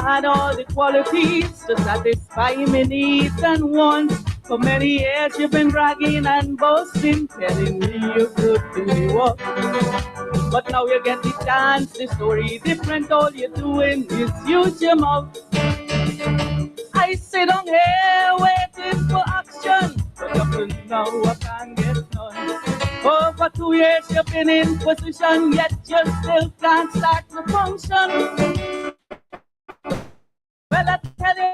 had all the qualities to satisfy my needs and wants. For many years you've been bragging and boasting, telling me you could do the work. But now you get the chance, the story different, all you're doing is use your mouth. I sit on here waiting for action, but up to now I can't get none. Over 2 years you've been in position, yet you still can't start to function. Well, I tell you,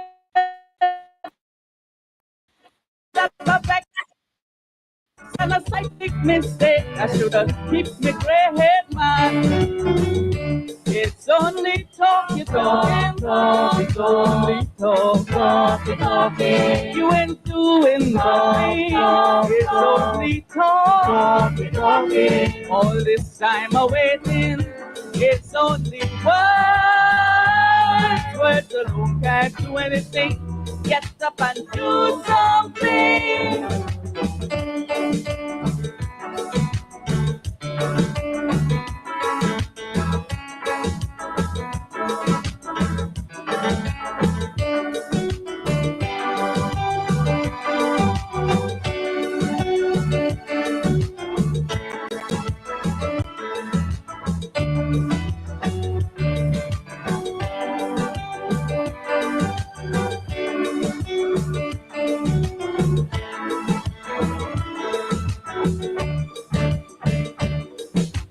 that's a fact and a psychic mistake. I should have kept me gray head, man. It's only talk you're talking, it's only talking. You ain't doing nothing, it's only talking. All this time I'm waiting, it's only words. Words alone can't do anything. Get up and do something.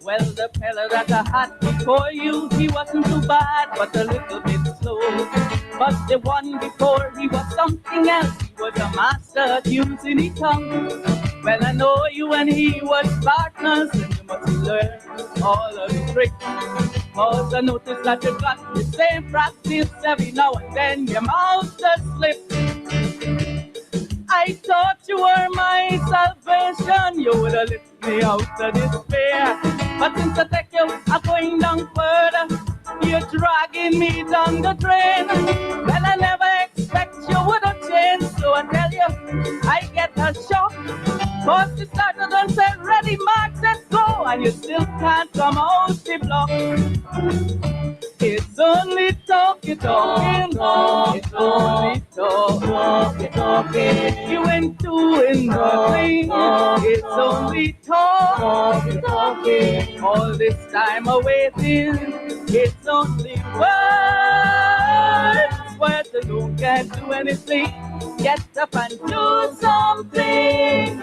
Well, the fella that I had before you, he wasn't too bad, but a little bit slow. But the one before, he was something else. He was a master at using his tongue. Well, I know you and he was partners, and you must learn all of the tricks. Cause I noticed that you got the same practice every now and then, your mouth just slips. I thought you were my salvation, you would have lifted me out of despair. But since I take you, I'm going down further. You're dragging me down the drain. Well, I never expect you would have changed, so I tell you, I get a shock. Cause you started and said, ready, mark, let's go, and you still can't come out the block. It's only talking, it's only talking. You ain't doing nothing. It's only talking. All this time I'm waiting. It's only words. Words alone can't do anything. Get up and do something.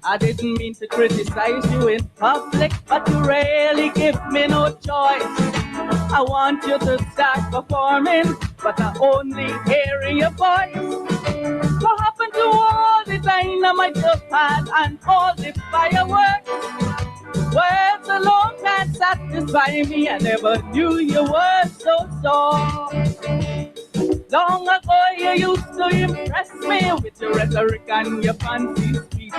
I didn't mean to criticize you in public, but you really give me no choice. I want you to start performing, but I only hearing your voice. What happened to all the dynamite you had and all the fireworks? Words alone can't satisfy me. I never knew you were so soft. Long ago you used to impress me with your rhetoric and your fancy speech.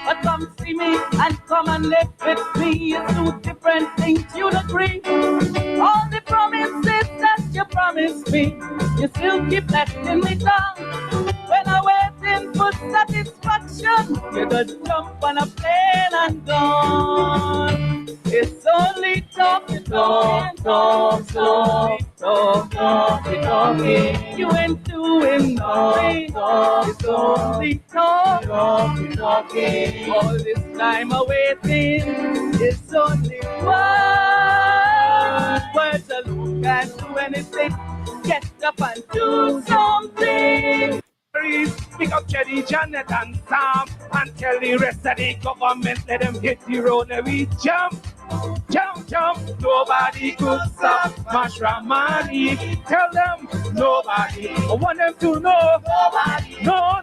But come see me and come and live with me. It's two different things, you'd agree. All the promises that you promised me, you still keep letting me down. When I'm waiting for satisfaction, you just jump on a plane and gone. It's only talking. You ain't doing nothing. It's only talking. All this time I'm waiting. It's only words. Words alone can't do anything. Get up and do something. Pick up Jenny, Janet, and Sam, and tell the rest of the government, let them hit the road and we jump. Jump, jump, nobody could stop Mashramani. Tell them nobody. I want them to know nobody. No,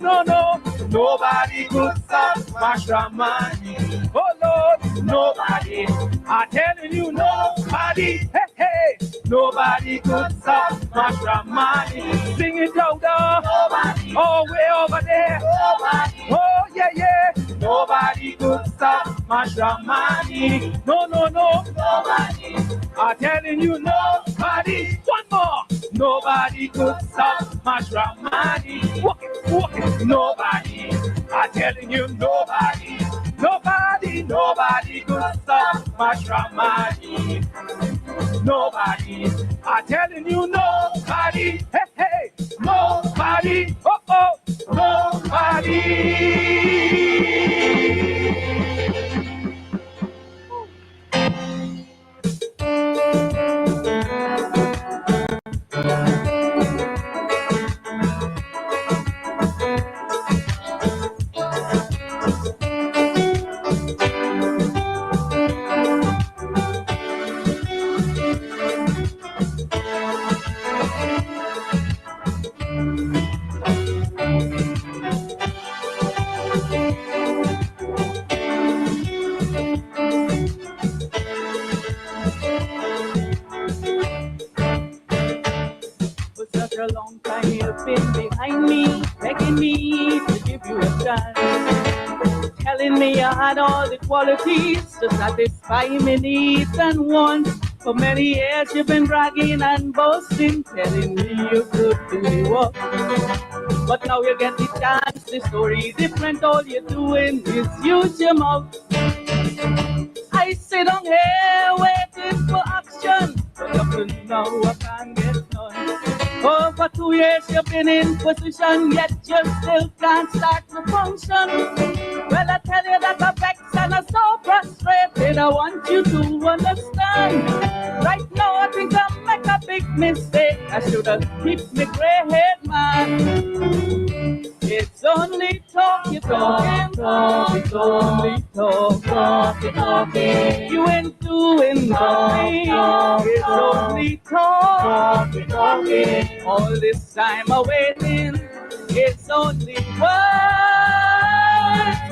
nobody could stop Mashramani. Oh Lord, nobody. I'm telling you, nobody. Hey, nobody could stop Mashramani. Sing it louder. Nobody. Oh, way over there. Nobody. Oh, yeah. Nobody could stop Mashramani. No, nobody. I'm telling you, nobody. One more. Nobody could stop Mash Ramani. Walk it, nobody. I'm telling you, nobody. Nobody could stop Mash Ramani. Nobody. I'm telling you, nobody. Hey, nobody. Nobody. For such a long time you've been behind me, begging me to give you a chance, telling me I had all the qualities to satisfy my needs and wants. For many years you've been bragging and boasting, telling me you could do the work. But now you get the chance, the story different, all you're doing is use your mouth. I sit on here waiting for action, but up to now I can't get none. Over 2 years you've been in position, yet you still can't start to function. Well, I tell you that I'm vexed and I'm so frustrated, I want you to understand. Right now I think I make a big mistake, I should have kept me grey head man. It's only talk, you're talking, it's only talking. You ain't doing nothing, it's only talking. All this time I'm waiting, it's only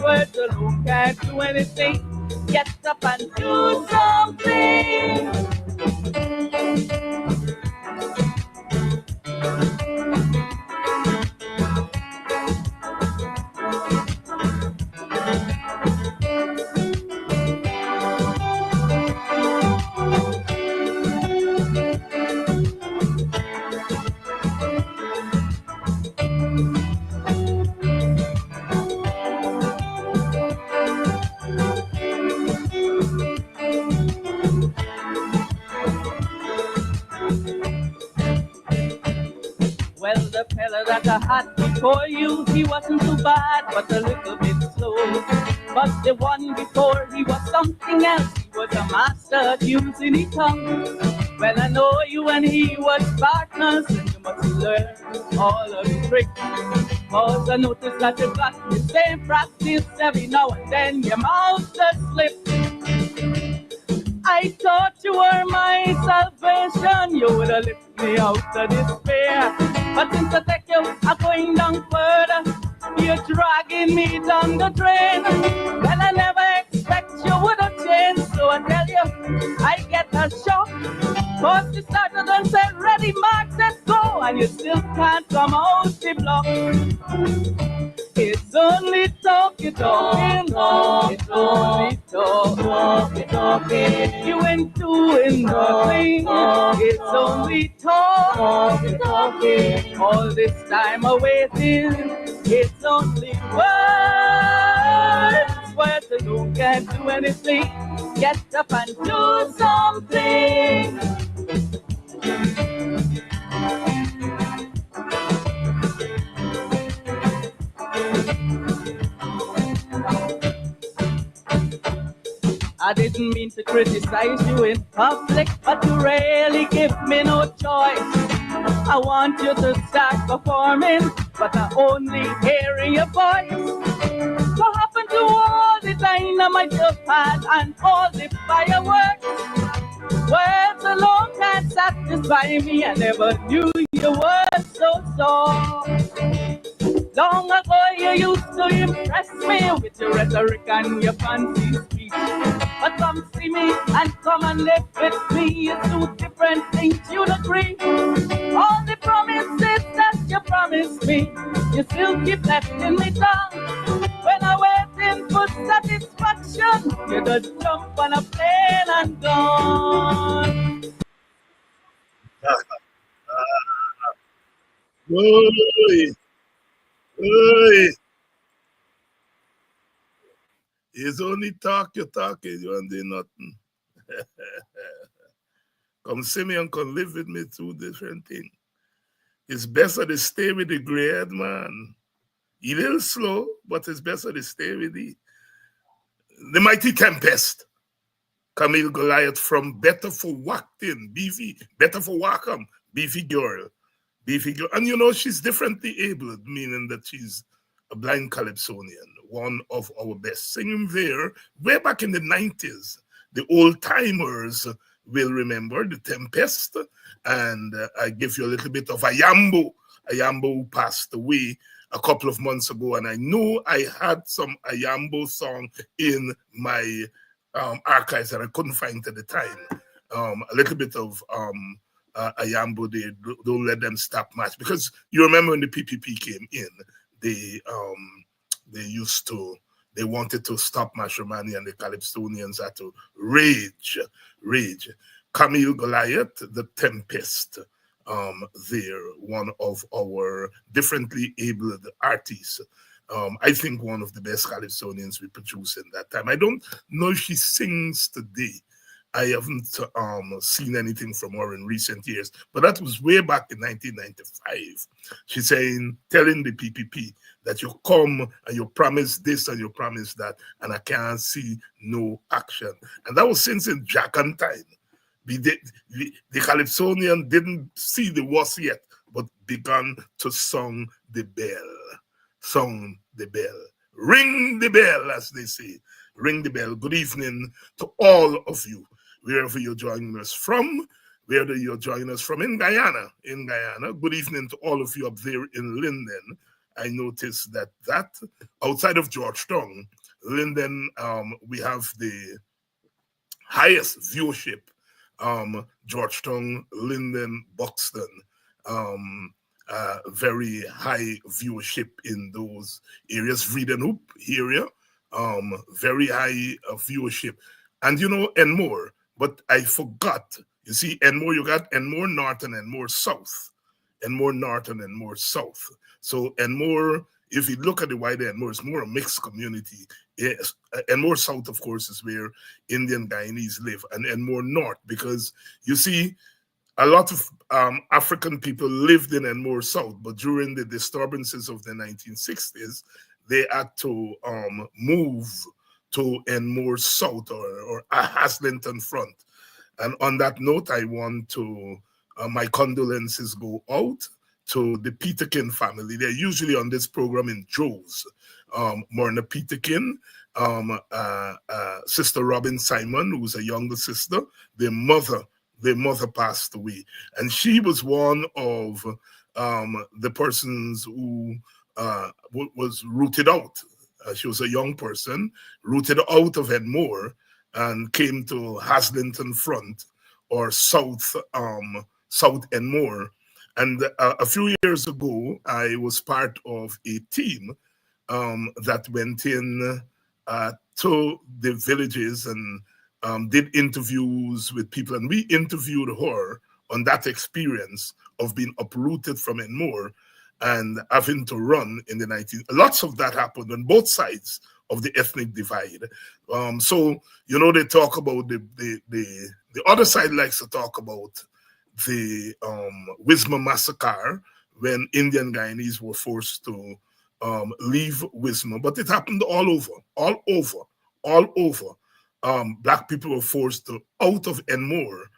words alone can't do anything. Get up and do something. Well, the fella that I had before you, he wasn't too bad, but a little bit slow. But the one before, he was something else. He was a master at using his tongue. Well, I know you and he was partners, and you must learn all of the tricks. Cause I noticed that you got the same practice every now and then. Your mouth does slip. I thought you were my salvation, you would have lifted me out of despair. But since I take you, I'm going down further. You're dragging me down the drain. Well, I never expect you would have changed, so I tell you, I get a shock. Cause you started and said, ready, Mark, let's go, and you still can't come out the block. It's only talking, it's only talking. You ain't doing nothing, it's only talking. All this time I'm waiting, it's only words alone can't do anything. Get up and do something. I didn't mean to criticize you in public, but you really give me no choice. I want you to start performing, but I only hearing your voice. What happened to all the dynamite you've had and all the fireworks? Words alone can't satisfy me, I never knew you were so soft. Long ago you used to impress me with your rhetoric and your fancy speech. But come see me and come and live with me, it's two different things, you'd agree. All the promises that you promised me, you still keep letting me down. When I'm waiting for satisfaction, you just jump on a plane and gone. Oi, oi. It's only talk, you talking, you don't do nothing. Come see me and come live with me two different things. It's better to stay with the grey man. He little slow, but it's better to stay with the mighty tempest. Camille Goliath from Better for Wacton, Beefy, Better for Wacom, Beefy girl. Beefy girl. And you know, she's differently abled, meaning that she's a blind calypsonian, one of our best. Singing there, way back in the 90s, the old timers will remember the Tempest. And I give you a little bit of Ayambo. Ayambo who passed away a couple of months ago. And I know I had some Ayambo song in my archives that I couldn't find at the time. A little bit of Ayambo, don't let them stop match, because you remember when the PPP came in, they used to, they wanted to stop Mashramani, and the Calypsonians had to rage. Camille Goliath, the Tempest, there, one of our differently abled artists. I think one of the best Calypsonians we produced in that time. I don't know if she sings today. I haven't seen anything from her in recent years, but that was way back in 1995. She's saying, telling the PPP that you come and you promise this and you promise that, and I can't see no action. And that was since in Jacken time. The Calypsonian didn't see the worst yet, but began to song the bell. Song the bell. Ring the bell, as they say. Ring the bell. Good evening to all of you, wherever you're joining us from, whether you're joining us from in Guyana. Good evening to all of you up there in Linden. I noticed that outside of Georgetown, Linden, we have the highest viewership. Georgetown, Linden, Buxton. Very high viewership in those areas. Vredenhoek area, very high viewership. And you know, Enmore, but I forgot. You see, Enmore, you got Enmore North and Enmore South. Enmore North and Enmore South. So Enmore, if you look at the wider Enmore, it's more a mixed community. Yes, Enmore South, of course, is where Indian Guyanese live, and Enmore North, because you see, a lot of African people lived in Enmore South, but during the disturbances of the 1960s, they had to move to Enmore South or Haslington Front. And on that note, I want to, my condolences go out to the Peterkin family. They're usually on this program in Joe's. Morna Peterkin, Sister Robin Simon, who's a younger sister, their mother passed away. And she was one of the persons who was rooted out. She was a young person, rooted out of Edmore, and came to Haslington Front, or South Edmore. And a few years ago, I was part of a team that went in to the villages and did interviews with people. And we interviewed her on that experience of being uprooted from Enmore and having to run in the 19. Lots of that happened on both sides of the ethnic divide. So, you know, they talk about the other side likes to talk about the Wisma massacre, when Indian Guyanese were forced to leave Wisma, but it happened all over. Black people were forced out of Enmore.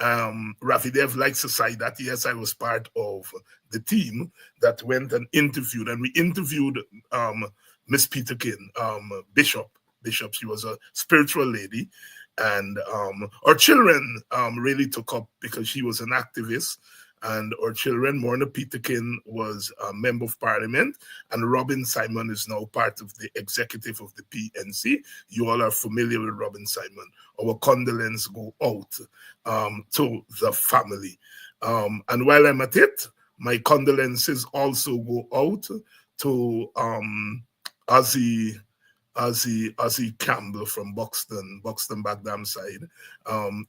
Rafi Dev likes to say that. Yes, I was part of the team that went and interviewed, and we interviewed Miss Peterkin, Bishop. She was a spiritual lady, and our children really took up because she was an activist. And our children, Morna Peterkin was a member of parliament, and Robin Simon is now part of the executive of the PNC. You all are familiar with Robin Simon. Our condolences go out to the family. And while I'm at it, my condolences also go out to Ozzy Campbell from Buxton Bagdam side.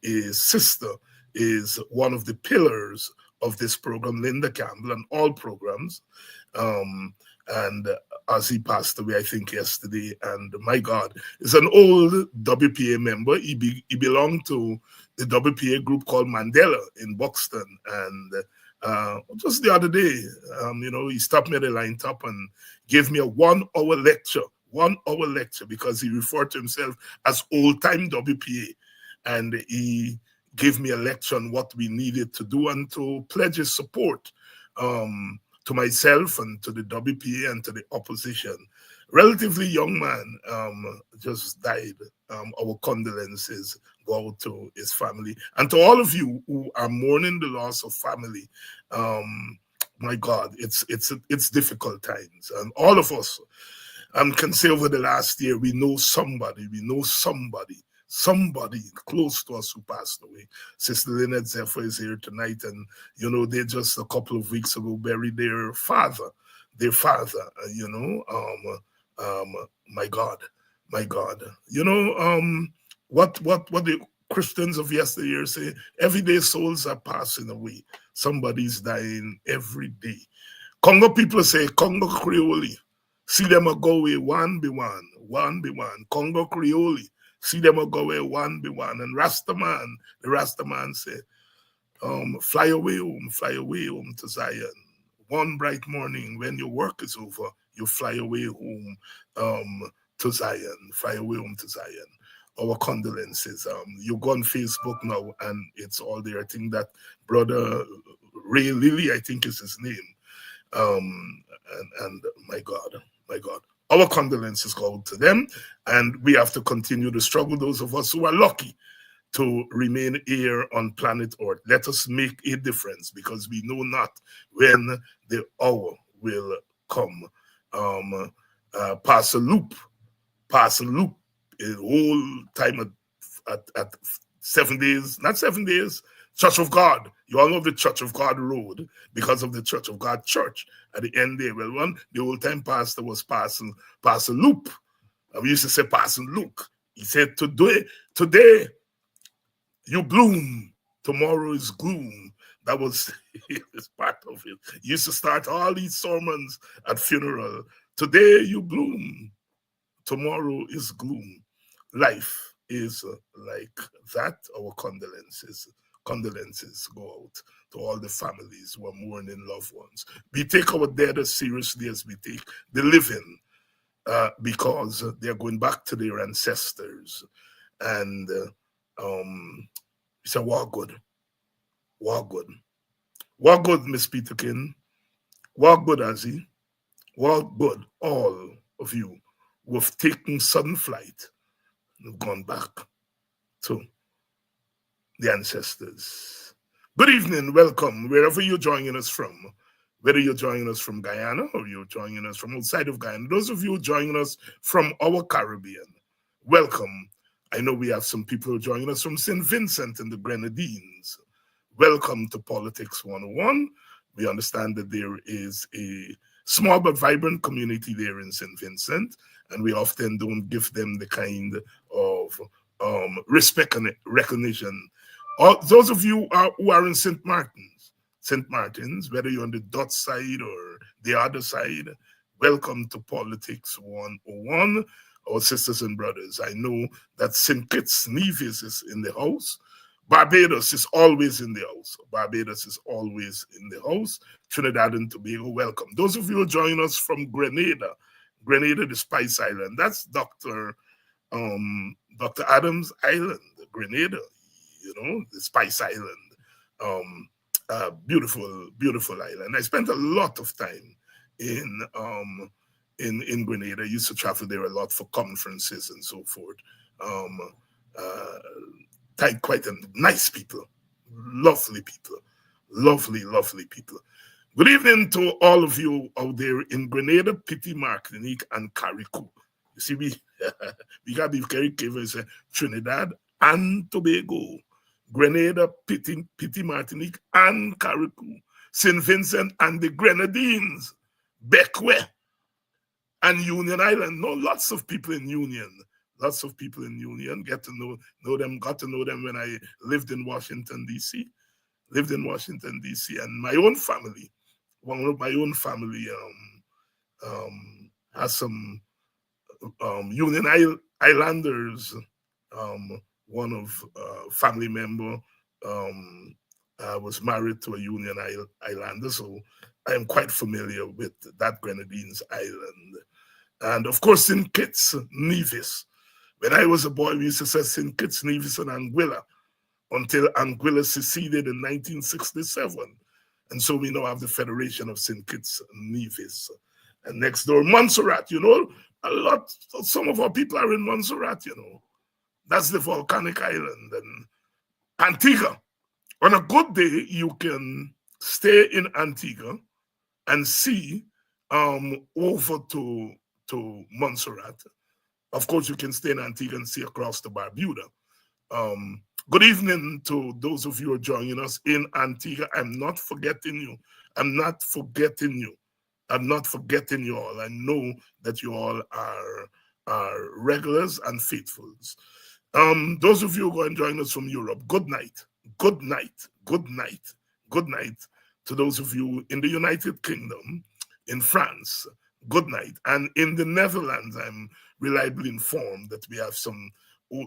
His sister is one of the pillars of this program, Linda Campbell, and all programs. And as he passed away, I think yesterday, and my God, he's an old WPA member. He belonged to the WPA group called Mandela in Buxton, and just the other day, he stopped me at the line top and gave me a 1 hour lecture. 1 hour lecture, because he referred to himself as old time WPA, and he gave me a lecture on what we needed to do and to pledge his support to myself and to the WPA and to the opposition. Relatively young man, just died. Our condolences go out to his family and to all of you who are mourning the loss of family. My God, it's difficult times, and all of us can say over the last year we know somebody close to us who passed away. Sister Lynette Zephyr is here tonight, and they just a couple of weeks ago buried their father. My God. What the Christians of yesteryear say? Everyday souls are passing away. Somebody's dying every day. Congo people say Congo Creole. See them a go away one by one. Congo Creole. See them a go away one by one. And the Rastaman say, fly away home to Zion. One bright morning when your work is over, you fly away home to Zion. Fly away home to Zion. Our condolences. You go on Facebook now and it's all there. I think that brother Ray Lilly, I think is his name. And my God. Our condolences go out to them, and we have to continue to struggle. Those of us who are lucky to remain here on planet Earth, let us make a difference, because we know not when the hour will come. Pass a loop, a whole time at 7 days, not 7 days. Church of God. You all know the Church of God road because of the Church of God church at the end there. Well, the old time pastor was passing loop. We used to say passing Luke. He said, today you bloom, tomorrow is gloom. That was part of it. He used to start all these sermons at funeral. Today you bloom, tomorrow is gloom. Life is like that. Our condolences go out to all the families who are mourning loved ones. We take our dead as seriously as we take the living, because they're going back to their ancestors. And it's a war good, Miss Peterkin, war good, Azzy, war good, all of you who have taken sudden flight and have gone back to the ancestors. Good evening, welcome, wherever you're joining us from, whether you're joining us from Guyana or you're joining us from outside of Guyana. Those of you joining us from our Caribbean, welcome. I know we have some people joining us from St. Vincent and the Grenadines. Welcome to Politics 101. We understand that there is a small but vibrant community there in St. Vincent, and we often don't give them the kind of respect and recognition. Those of you who are in St. Martin's, whether you're on the Dutch side or the other side, welcome to Politics 101, our sisters and brothers. I know that St. Kitts Nevis is in the house. Barbados is always in the house. Trinidad and Tobago, welcome. Those of you who join us from Grenada, the Spice Island, that's Dr. Adams Island, Grenada, the Spice Island. Beautiful island. I spent a lot of time in Grenada. I used to travel there a lot for conferences and so forth. Quite nice people, lovely people. Good evening to all of you out there in Grenada, Piti, Martinique, and Carriacou. You see, we got to be very careful. Trinidad and Tobago, Grenada, Piti, Martinique, and Carriacou, St. Vincent and the Grenadines, Bequia, and Union Island. No, lots of people in Union. Got to know them when I lived in Washington, D.C. lived in Washington, D.C., and my own family, one of my own family, has some Union Islanders. One of family member um, was married to a Union Islander, so I am quite familiar with that Grenadines Island. And of course, St. Kitts, Nevis. When I was a boy, we used to say St. Kitts, Nevis, and Anguilla until Anguilla seceded in 1967. And so we now have the Federation of St. Kitts and Nevis. And next door, Montserrat, some of our people are in Montserrat, That's the volcanic island. And Antigua. On a good day, you can stay in Antigua and see over to Montserrat. Of course, you can stay in Antigua and see across to Barbuda. Good evening to those of you who are joining us in Antigua. I'm not forgetting you. I'm not forgetting you. I'm not forgetting you all. I know that you all are regulars and faithfuls. Those of you who are joining us from Europe, good night. Good night. Good night. Good night to those of you in the United Kingdom, in France. Good night. And in the Netherlands, I'm reliably informed that we have some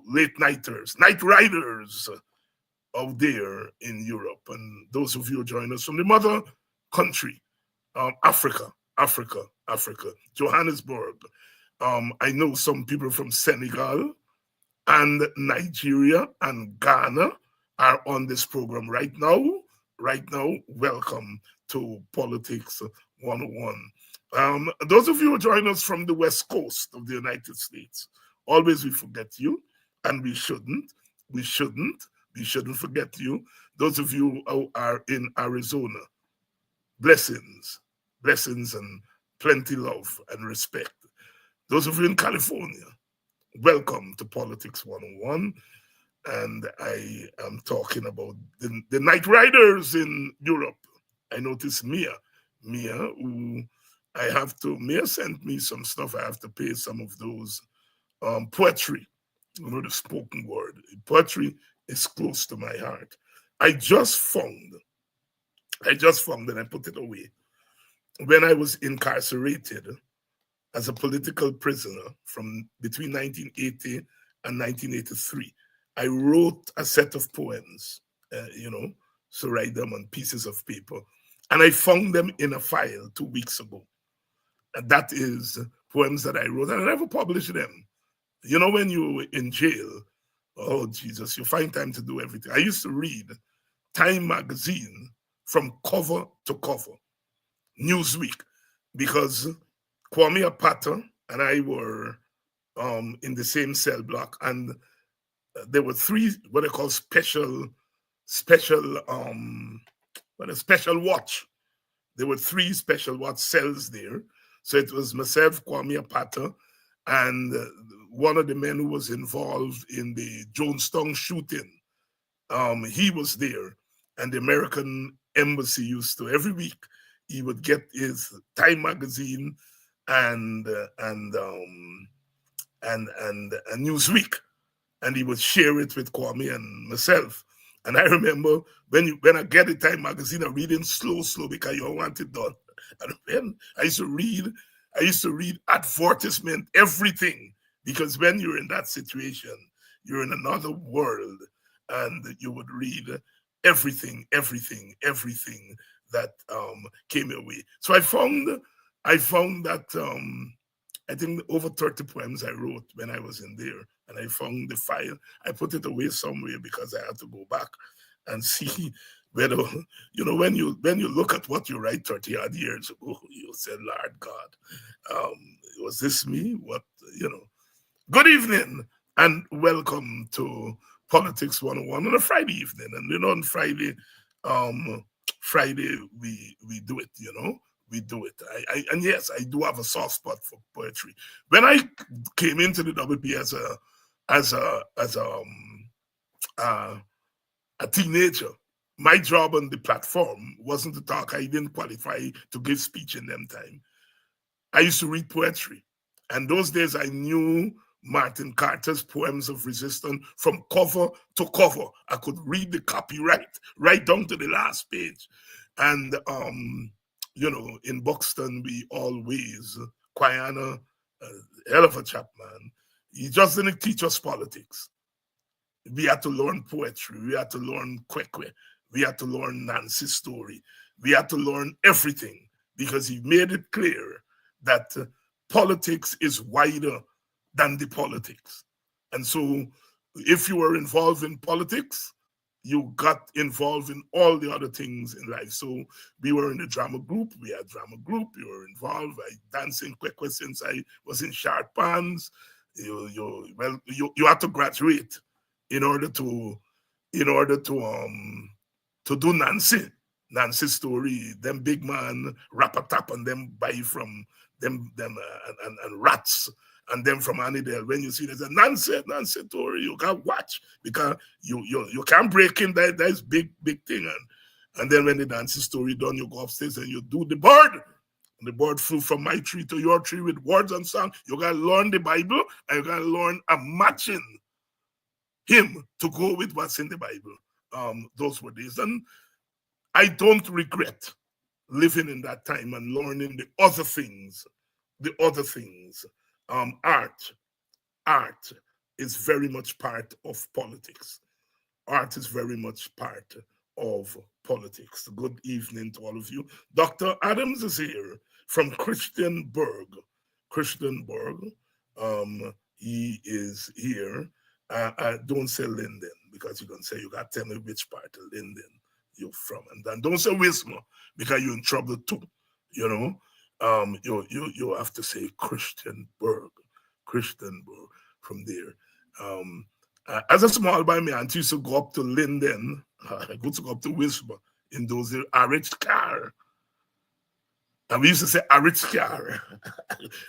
late nighters, night riders out there in Europe. And those of you who join us from the mother country, Africa, Johannesburg. I know some people from Senegal and Nigeria and Ghana are on this program right now. Right now, welcome to Politics 101. Those of you who join us from the West Coast of the United States, always we forget you, and we shouldn't forget you. Those of you who are in Arizona, blessings and plenty love and respect. Those of you in California, welcome to Politics 101. And I am talking about the night riders in Europe. I noticed Mia, who Mia sent me some stuff. I have to pay some of those poetry, the spoken word. Poetry is close to my heart. I just found, and I put it away. When I was incarcerated as a political prisoner from between 1980 and 1983, I wrote a set of poems, so write them on pieces of paper. And I found them in a file 2 weeks ago. And that is poems that I wrote, and I never published them. When you're in jail, oh, Jesus, you find time to do everything. I used to read Time magazine from cover to cover, Newsweek, because Kwame Apata and I were in the same cell block, and there were three what I call special watch. There were three special watch cells there. So it was myself, Kwame Apata, and one of the men who was involved in the Jonestown shooting. He was there, and the American embassy used to every week he would get his Time magazine and Newsweek, and he would share it with Kwame and myself. And I remember when I get the Time magazine, I'm reading slow because you don't want it done. And then I used to read advertisement, everything, because when you're in that situation, you're in another world, and you would read everything that came your way. So I found that I think over 30 poems I wrote when I was in there, and I found the file. I put it away somewhere because I had to go back and see whether, when you look at what you write 30 odd years ago, you say, Lord God, was this me? Good evening and welcome to Politics 101 on a Friday evening. And on Friday we do it, we do it. And yes, I do have a soft spot for poetry. When I came into the WP as a teenager, my job on the platform wasn't to talk. I didn't qualify to give speech in them time. I used to read poetry. And those days I knew Martin Carter's Poems of Resistance from cover to cover. I could read the copyright right down to the last page. And, in Buxton, we always, Quiana, hell of a chap, man. He just didn't teach us politics. We had to learn poetry. We had to learn Kwekwe. We had to learn Nancy's story. We had to learn everything because he made it clear that politics is wider than the politics. And so if you were involved in politics, you got involved in all the other things in life. So we were in the drama group. We had drama group. We were involved. I danced in Kwekwe since I was in short pants. You had to graduate in order to do Nancy's story. Them big man rap a tap and them buy from them and rats and them from Annydale. When you see there's a Nancy story, you can't watch because you can't break in that's big thing. And then when the Nancy story done, you go upstairs and you do the bird. And the bird flew from my tree to your tree with words and song. You gotta learn the Bible and you gotta learn a matching him to go with what's in the Bible. Those were days. And I don't regret living in that time and learning the other things. Art is very much part of politics. Art is very much part of politics. Good evening to all of you. Dr. Adams is here from Christianburg. He is here. Don't say Linden because you're going to say you got to tell me which part of Linden you're from. And then don't say Wismar because you're in trouble too. You have to say Christianburg from there. As a small boy, my aunt used to go up to Linden. I used to go up to Wismar in those RH car. And we used to say RH car.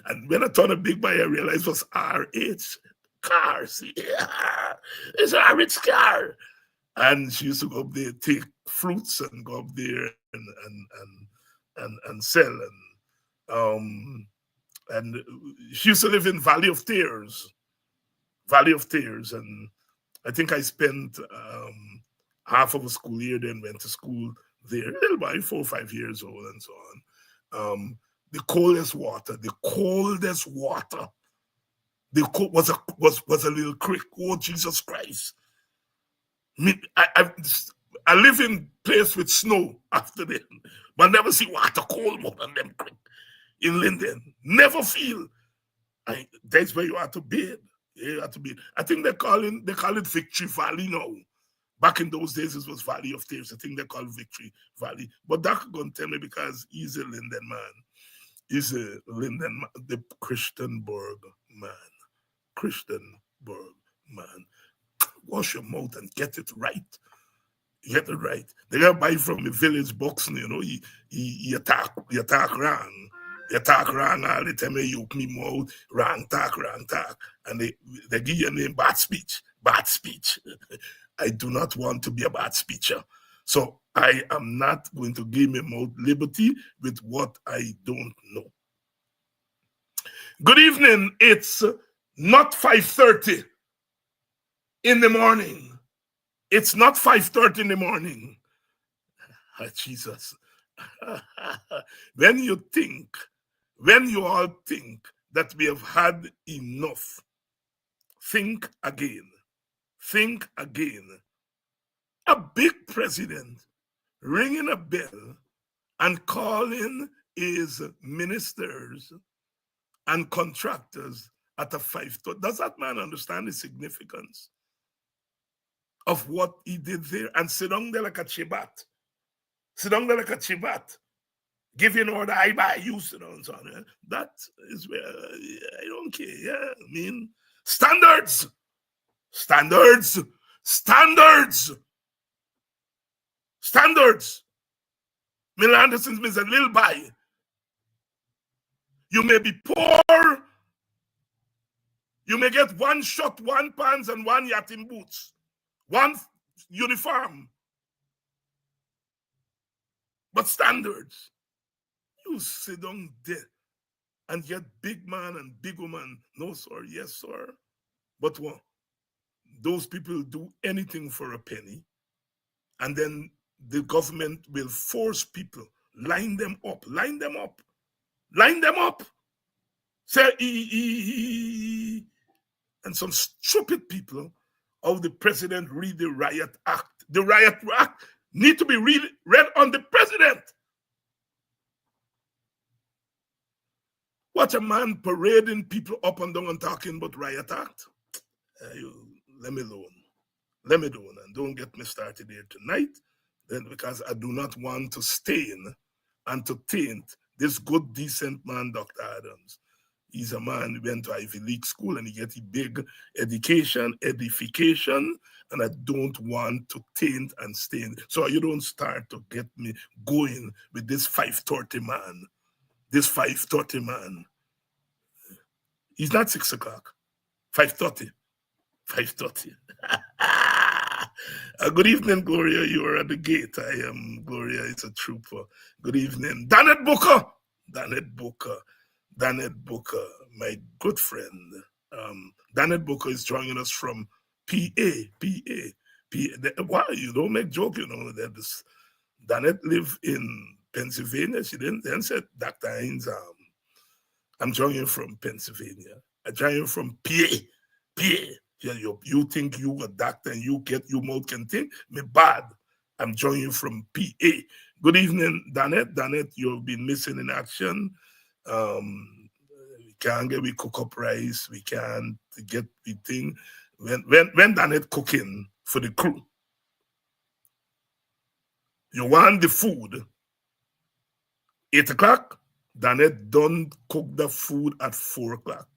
And when I turned a big boy, I realized it was RH car. See, yeah, it's a rich car. And she used to go up there, take fruits and go up there and sell. And she used to live in Valley of Tears. And I think I spent half of a school year, then went to school there, about 4 or 5 years old and so on. The coldest water was a little creek. Oh, Jesus Christ. I live in place with snow after them, but never see water cold more than them creek in Linden. Never feel. That's where you have to bathe. You have to bathe. I think they call it Victory Valley now. Back in those days, it was Valley of Tears. I think they call it Victory Valley. But Doc gonna tell me because he's a Linden man. He's a Linden man, the Christianburg man. Wash your mouth and get it right. Get it right. They gotta buy from the village boxing, he attack wrong. You talk wrong all the time, you me mouth, wrong talk. And they give your name bad speech. I do not want to be a bad speecher. So I am not going to give my mouth liberty with what I don't know. Good evening. It's not 5:30 in the morning. It's not 5:30 in the morning. Jesus. When you all think that we have had enough, think again. A big president ringing a bell and calling his ministers and contractors at a 5:30. Does that man understand the significance of what he did there? And sit down there like a chibat. Giving order, I buy you, sit down, son. That is where I don't care. Yeah, I mean, standards. Mill Anderson's means a little buy. You may be poor. You may get one shot, one pants, and one yachting boots. One uniform. But standards. You sit down there and yet big man and big woman, no sir, yes sir. But what? Those people do anything for a penny, and then the government will force people, line them up, line them up, line them up. Say, and some stupid people of the president read the riot act. The riot act need to be read on the president. What a man parading people up and down and talking about riot act. Let me alone. Let me alone, and don't get me started here tonight. Then, because I do not want to stain and to taint this good, decent man, Dr. Adams. He's a man who went to Ivy League school and he get a big edification, and I don't want to taint and stain. So you don't start to get me going with this 5:30 man. This 5:30 man. He's not 6 o'clock. 5:30. 5:30. Good evening, Gloria. You are at the gate. I am Gloria. It's a trooper. Good evening. Danet Booker. Danet Booker. Danet Booker, my good friend. Danet Booker is joining us from PA. Why? You don't make joke, you know, that this Danet live in Pennsylvania. She didn't then said, Dr. Hines, I'm joining from Pennsylvania. I join from PA. Yeah, you think you a doctor and you mouth can think? Me bad. I'm joining from PA. Good evening, Danet. Danet, you've been missing in action. We can't get we cook up rice. We can't get the thing. When Danet cooking for the crew, you want the food 8 o'clock. Danet don't cook the food at 4 o'clock.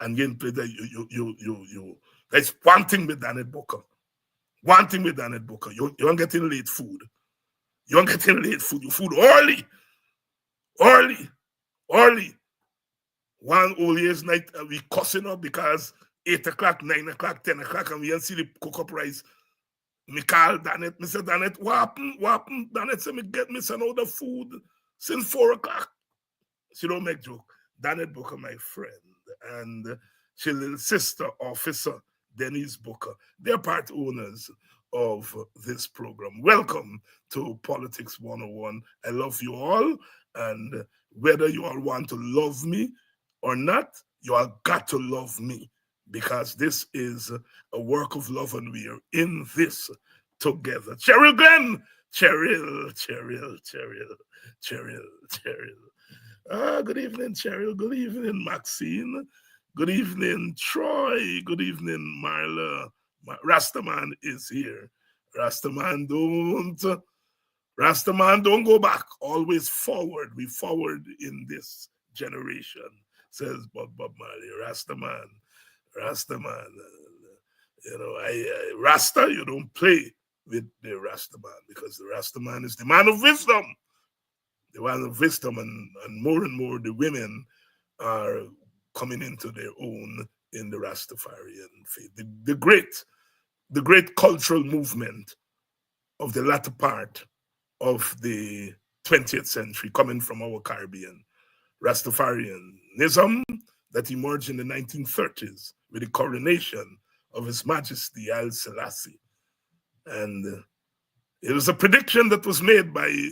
And again, you. That's one thing with Danet Booker. One thing with Danet Booker. You aren't getting late food. You aren't getting late food. You food early. One old year's night, we cussing up because 8 o'clock, 9 o'clock, 10 o'clock, and we didn't see the cook up rice. Me call Danet. Me say, Danet, what happened? Danet say, me get me some other food since 4 o'clock. She don't make joke. Danet Booker, my friend, and she little sister officer, Denise Booker. They're part owners of this program. Welcome to Politics 101. I love you all, and whether you all want to love me or not, you all got to love me, because this is a work of love and we are in this together. Cheryl Glenn, Cheryl. Good evening, Cheryl. Good evening, Maxine. Good evening, Troy. Good evening, Marla. Rastaman is here. Rastaman don't go back. Always forward. We forward in this generation, says Bob Marley. Rastaman. You know, Rasta, you don't play with the Rastaman, because the Rastaman is the man of wisdom. The man of wisdom, and more the women are coming into their own in the Rastafarian faith. The great cultural movement of the latter part of the 20th century, coming from our Caribbean, Rastafarianism that emerged in the 1930s with the coronation of His Majesty Haile Selassie. And it was a prediction that was made by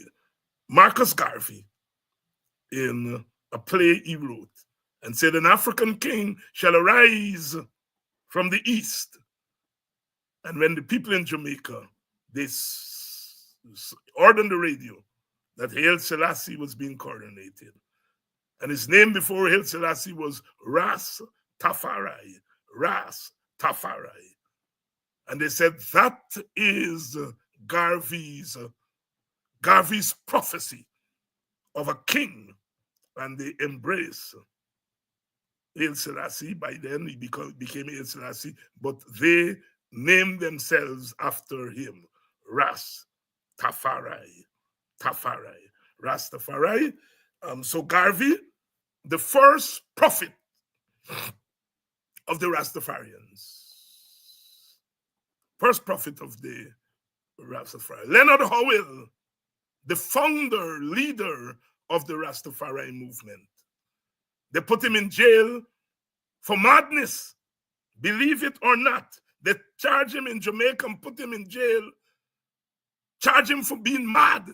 Marcus Garvey in a play he wrote, and said, an African king shall arise from the east. And when the people in Jamaica, they heard on the radio that Haile Selassie was being coronated, and his name before Haile Selassie was Ras Tafari. And they said, that is Garvey's prophecy of a king, and they embrace Haile Selassie. By then he became Haile Selassie, but they named themselves after him, Ras Tafari. Rastafari. So Garvey, the first prophet of the Rastafarians, first prophet of the Rastafari. Leonard Howell, the founder, leader of the Rastafari movement, They put him in jail for madness. Believe it or not, they charge him in Jamaica and put him in jail, charge him for being mad.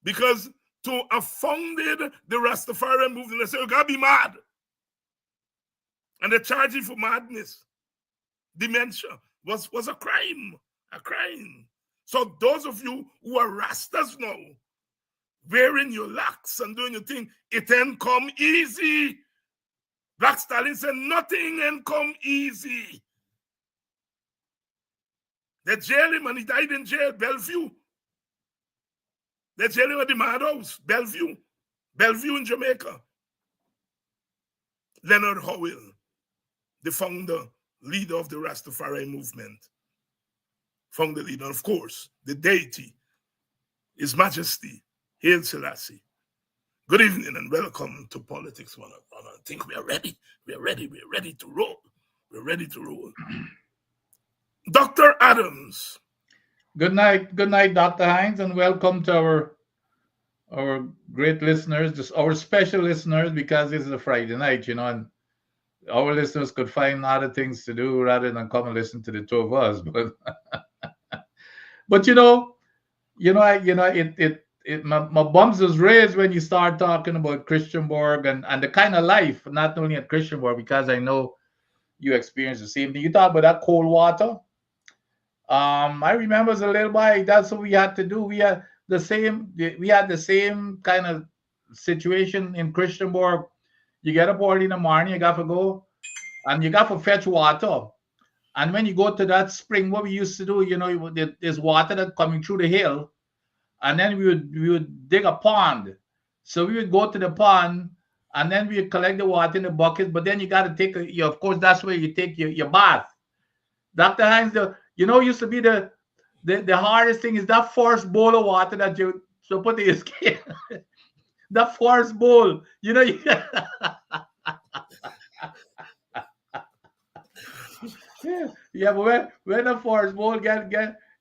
Because to have founded the Rastafari movement, they say, you gotta be mad. And they charge him for madness. Dementia was a crime. A crime. So those of you who are Rastas now, wearing your locks and doing your thing, it ain't come easy. Black Stalin said nothing ain't come easy. They jailed him and he died in jail, Bellevue. They jailed him at the madhouse, Bellevue. Bellevue in Jamaica. Leonard Howell, the founder, leader of the Rastafari movement. Founder leader, of course, the deity, His Majesty, Haile Selassie. Good evening and welcome to Politics 101. I think we are ready. We are ready. We are ready to roll. We're ready to roll. Dr. Adams. Good night, Dr. Hines, and welcome to our great listeners, just our special listeners, because this is a Friday night, and our listeners could find other things to do rather than come and listen to the two of us. But my bums was raised when you start talking about Christianborg and the kind of life, not only at Christianborg, because I know you experience the same thing. You talk about that cold water. I remember as a little boy, that's what we had to do. We had the same kind of situation in Christianborg. You get up early in the morning, you got to go, and you got to fetch water. And when you go to that spring, what we used to do, there's water that coming through the hill, and then we would dig a pond. So we would go to the pond, and then we would collect the water in the bucket. But then you got to take of course, that's where you take your bath. Dr. Hines, used to be the hardest thing is that first bowl of water that you so put in your skin. That first bowl, yeah, but when the first bowl get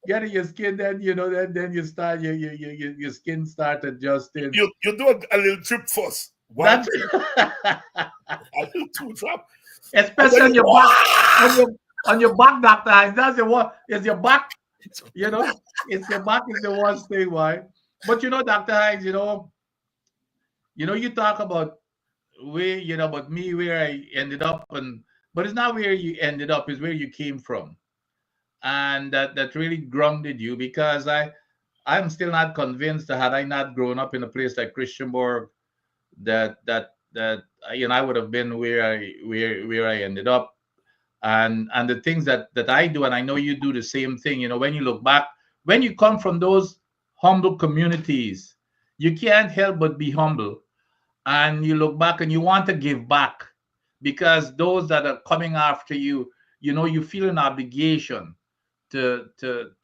in your skin, then then you start your skin start adjusting. You do a little drip first. That's a little two drop. Especially on your back, on your back, Dr. Hines. That's the one. It's your back. It's your back is the worst thing. Why? But Dr. Hines, you talk about about me where I ended up, but it's not where you ended up. It's where you came from, and that really grounded you, because I'm still not convinced that had I not grown up in a place like Christianborg, that I would have been where I ended up, and the things that I do, and I know you do the same thing. When you look back, when you come from those humble communities, you can't help but be humble, and you look back and you want to give back, because those that are coming after you, you feel an obligation to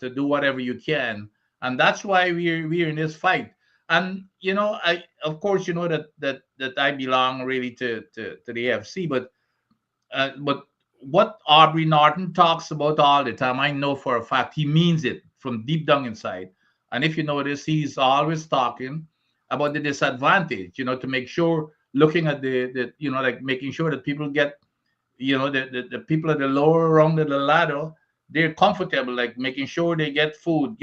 do whatever you can, and that's why we're in this fight. And I of course that I belong really to the AFC, but what Aubrey Norton talks about all the time, I know for a fact he means it from deep down inside. And if you notice, he's always talking about the disadvantage, to make sure, looking at the like making sure that people get, the people at the lower rung of the ladder, they're comfortable, like making sure they get food.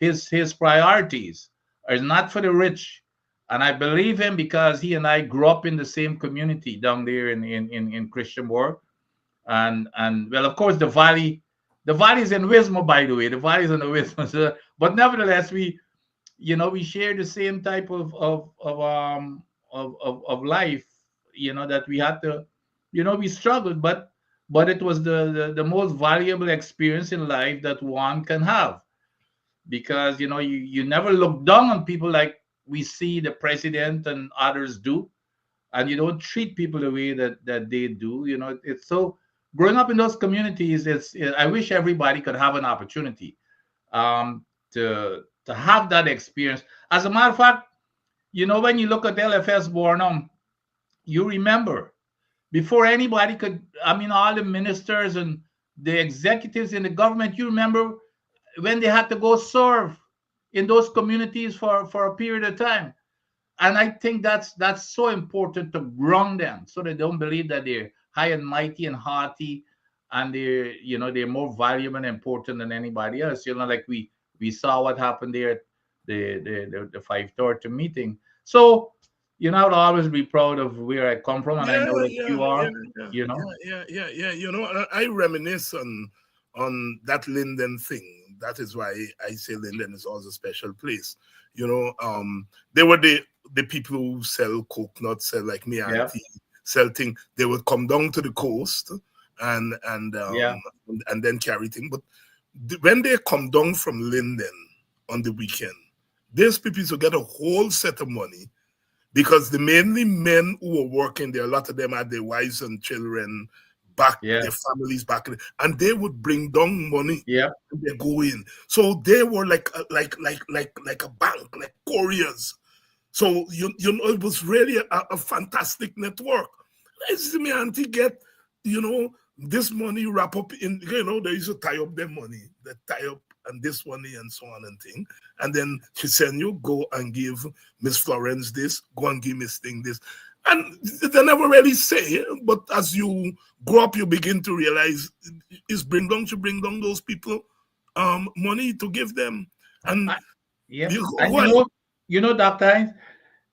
His priorities are not for the rich. And I believe him, because he and I grew up in the same community down there in Christianborg. And well, of course, the valley is in Wismar, by the way. The valley is in the Wismar. So, but nevertheless, we share the same type of life, that we had to, we struggled, but it was the most valuable experience in life that one can have, because you never look down on people like we see the president and others do, and you don't treat people the way that they do. It's so, growing up in those communities, I wish everybody could have an opportunity to have that experience. As a matter of fact, when you look at LFS Bornum, you remember, before anybody could, all the ministers and the executives in the government, you remember when they had to go serve in those communities for a period of time. And I think that's so important to ground them so they don't believe that they're high and mighty and hearty, and they're more valuable and important than anybody else. Like we saw what happened there at the 530 meeting. So I'll always be proud of where I come from, and I Yeah, know that yeah, you yeah, are. yeah, You yeah, know, yeah, yeah, yeah. I reminisce on that Linden thing. That is why I say Linden is also a special place. They were the people who sell coconut, sell like me yeah, auntie, sell thing. They would come down to the coast and and yeah, um and then carry thing. But when they come down from Linden on the weekend, these people used to get a whole set of money because the mainly men who were working there, a lot of them had their wives and children back, yeah, their families back, and they would bring down money yeah. and they go in. So they were like a bank, like couriers. So it was really a fantastic network. I see me auntie get, this money wrap up in, they used to tie up their money. They tie up and this money and so on and thing. And then she said, you go and give Miss Florence this, go and give Miss Thing this. And they never really say, but as you grow up, you begin to realize don't you bring down those people money to give them. And I, yeah. you And go and Dr. Hines,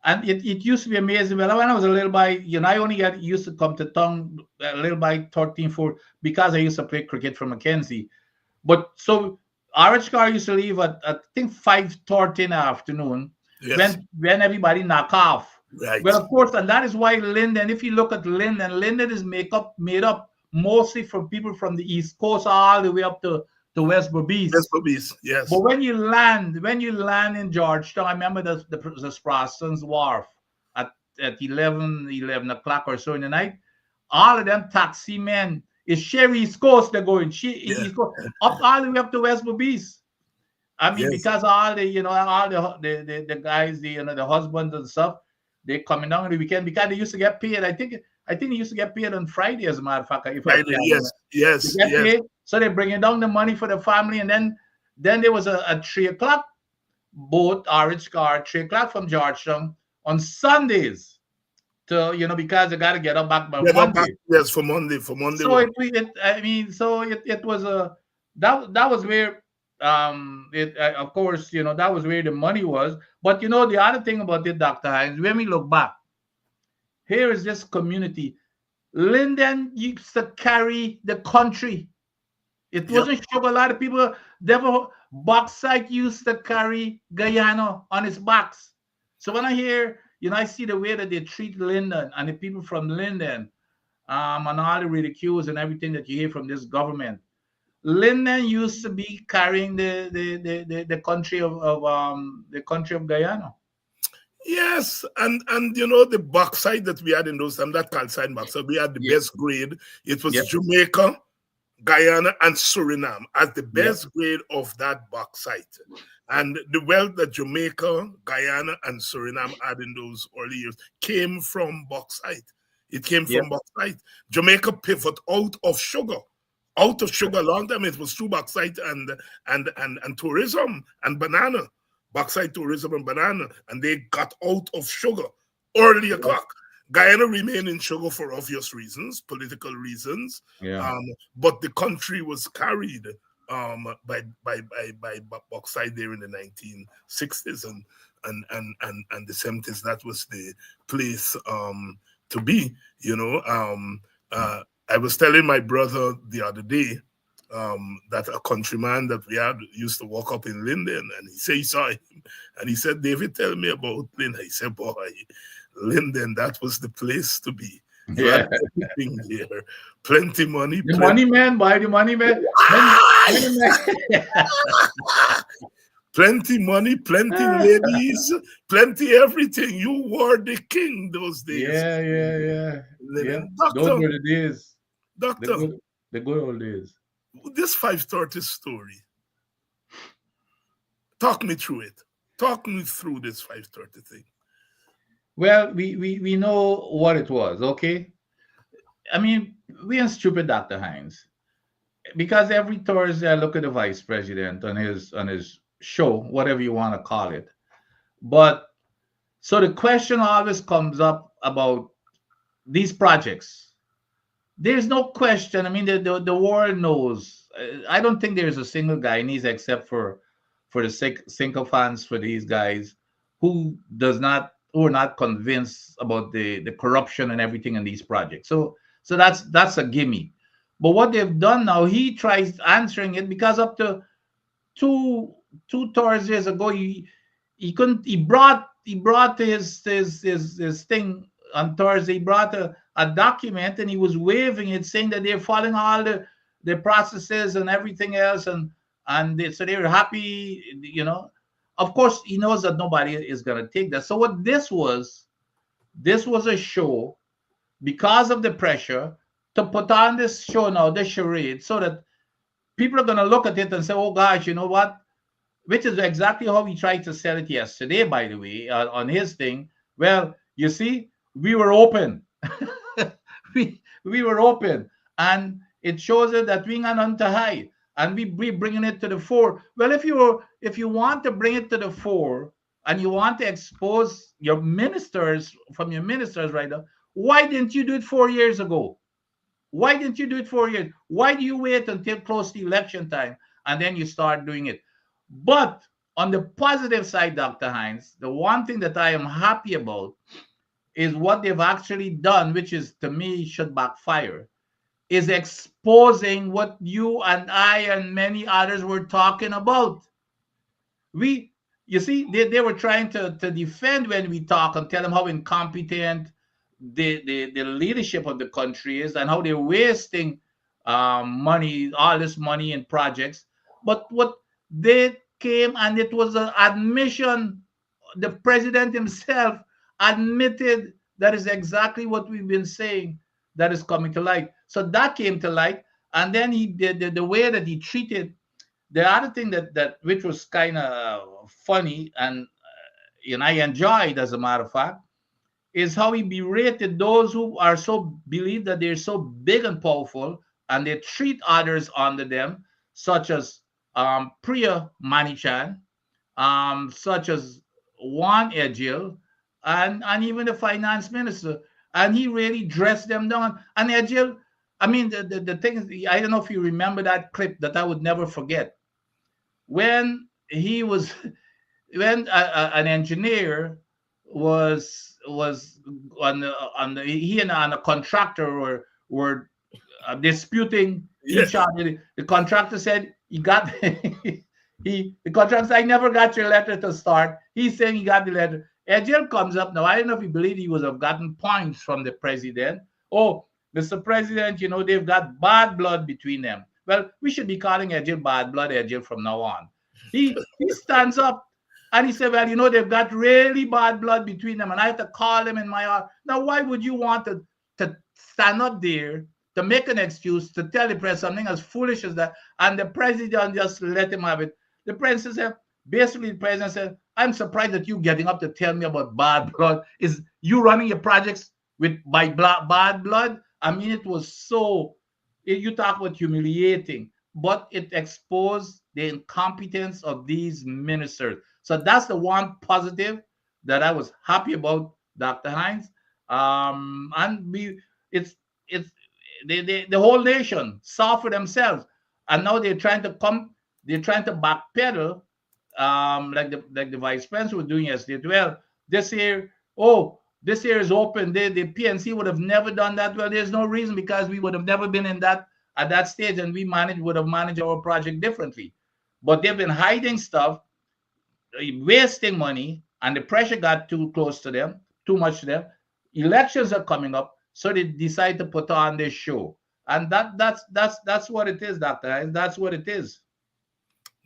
and it used to be amazing. Well, when I was a little boy, I only used to come to town a little by 13, 14, because I used to play cricket for Mackenzie. But so RH car used to leave at I think 5:30 in the afternoon yes, when everybody knock off. right. Well, of course, and that is why Linden, if you look at Linden is made up mostly from people from the East Coast all the way up to West Yes, Berbice. puppies. Yes. But when you land in Georgetown, I remember the Sproston's Wharf at 11 o'clock or so in the night. All of them taxi men is share East Coast. They're going Yeah. East Coast up all the way up to West Berbice. I mean, Yes. because all the guys, the husbands and stuff, they coming down on the weekend because they used to get paid. I think they used to get paid on Friday, as a matter of fact, if I Right. can remember. Yes. They Yes. get Yes. paid, so they're bringing down the money for the family, and then there was a 3 o'clock boat, RH car, 3 o'clock from Georgetown on Sundays to because they got to get up back by Get up back. Monday. Yes, for Monday. For Monday So work. it was a that was where of course that was where the money was. But the other thing about it, Dr. Hines, when we look back, here is this community. Linden used to carry the country. It Yep. wasn't sugar. A lot of people, never bauxite used to carry Guyana on its backs. So when I hear, I see the way that they treat Linden and the people from Linden, and all the ridicules and everything that you hear from this government. Linden used to be carrying the country of Guyana. Yes, and the bauxite that we had in those times, that calcite bauxite, we had the Yeah. best grade. It was Yep. Jamaica, Guyana, and Suriname as the Yep. best grade of that bauxite. And the wealth that Jamaica, Guyana, and Suriname had in those early years came from bauxite. It came Yep. from bauxite. Jamaica pivot out of sugar. Out of sugar, long time it was through bauxite and tourism and banana, bauxite tourism and banana, and they got out of sugar early Yep. o'clock. Guyana remained in sugar for obvious reasons, political reasons, Yeah. um, but the country was carried by bauxite there in the 1960s and the 70s. That was the place to be. I was telling my brother the other day that a countryman that we had used to walk up in Linden, and he said he saw him, and he said, "David, tell me about Linden." He said, "Boy, Linden, that was the place to be. You had Yeah. everything there, plenty money, The plenty." money man, boy, the money man. Money man. Plenty money, plenty ladies, plenty everything. You were the king those days. Yeah, yeah, yeah, yeah. Living. Those Doctor, were the days, the doctor, good, the good old days. this 530 story, talk me through it. Talk me through this 530 thing. Well, we know what it was, okay? I mean, we ain't stupid, Dr. Hines, because every Thursday I look at the vice president on his show, whatever you want to call it. But So the question always comes up about these projects. There's no question. I mean, the world knows. I don't think there's a single Guyanese except for the sycophants, for these guys who are not convinced about the corruption and everything in these projects. So that's a gimme. But what they've done now, he tries answering it because up to two two Thursdays ago, he couldn't. He brought his thing on Thursday. He brought a document and he was waving it, saying that they're following all the processes and everything else, so they were happy. Of course, he knows that nobody is gonna take that. So what this was a show because of the pressure to put on this show now, the charade, so that people are gonna look at it and say, "Oh gosh, you know what? Which is exactly how he tried to sell it yesterday, by the way, on his thing. Well, you see, we were open. we were open, and it shows it that we got on to high, and we bringing it to the fore. Well, if you want to bring it to the fore, and you want to expose your ministers from your ministers right now, why didn't you do it 4 years ago? Why didn't you do it 4 years? Why do you wait until close to election time and then you start doing it? But on the positive side, Dr. Hines, the one thing that I am happy about is what they've actually done, which is to me should backfire, is exposing what you and I and many others were talking about. We You see, they were trying to defend when we talk and tell them how incompetent the leadership of the country is and how they're wasting money, all this money in projects. But what they came, and it was an admission, the president himself admitted that is exactly what we've been saying that is coming to light. So that came to light, and then the way that he treated the other thing that which was kind of funny, and I enjoyed, as a matter of fact, is how he berated those who are so believe that they're so big and powerful, and they treat others under them, such as Priya Manichan, such as Juan Edgil, and even the finance minister. And he really dressed them down. And Edgil, I mean, the thing is, I don't know if you remember that clip that I would never forget. When he was, when an engineer was he and a contractor were disputing Yeah. each other. The contractor said he got the contractor said, "I never got your letter to start." He's saying he got the letter. Ejel comes up now. I don't know if he believed he would have gotten points from the president. Oh, Mr. President, they've got bad blood between them. Well, we should be calling Ejel bad blood Ejel from now on. He stands up and he said, "Well, they've got really bad blood between them, and I have to call them in my heart." Now, why would you want to stand up there to make an excuse to tell the press something as foolish as that, and the president just let him have it? The president said, basically, the president said, "I'm surprised that you getting up to tell me about bad blood. Is you running your projects with bad blood?" I mean, it was so. You talk about humiliating, but it exposed the incompetence of these ministers. So that's the one positive that I was happy about, Dr. Hines. And it's the whole nation saw for themselves, and now they're trying to backpedal, like the vice president was doing yesterday. Well, this year, this year is open. The PNC would have never done that. Well, there's no reason, because we would have never been in that at that stage, and we would have managed our project differently. But they've been hiding stuff, wasting money, and the pressure got too close to them, too much to them. Elections are coming up, so they decide to put on this show, and that's what it is, Doctor Hines. That's what it is.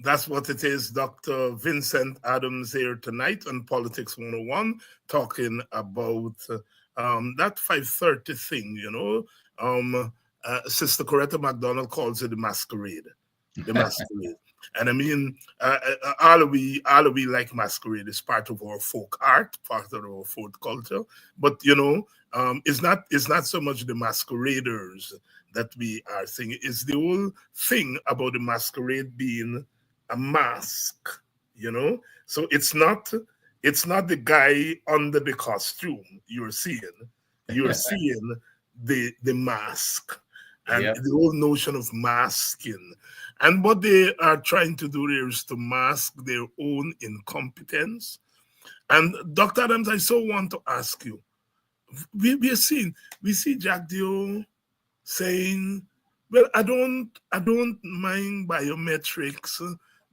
That's what it is. Dr. Vincent Adams here tonight on Politics 101, talking about that 5:30 thing, Sister Coretta McDonald calls it the masquerade. The masquerade. And I mean, all we like masquerade is part of our folk art, part of our folk culture. But it's not so much the masqueraders that we are seeing. It's the whole thing about the masquerade being a mask. So It's not the guy under the costume you're seeing. You're seeing the mask and Yeah. the whole notion of masking. And what they are trying to do there is to mask their own incompetence. And Dr. Adams, I so want to ask you, we see Jack Dio saying, well, I don't mind biometrics,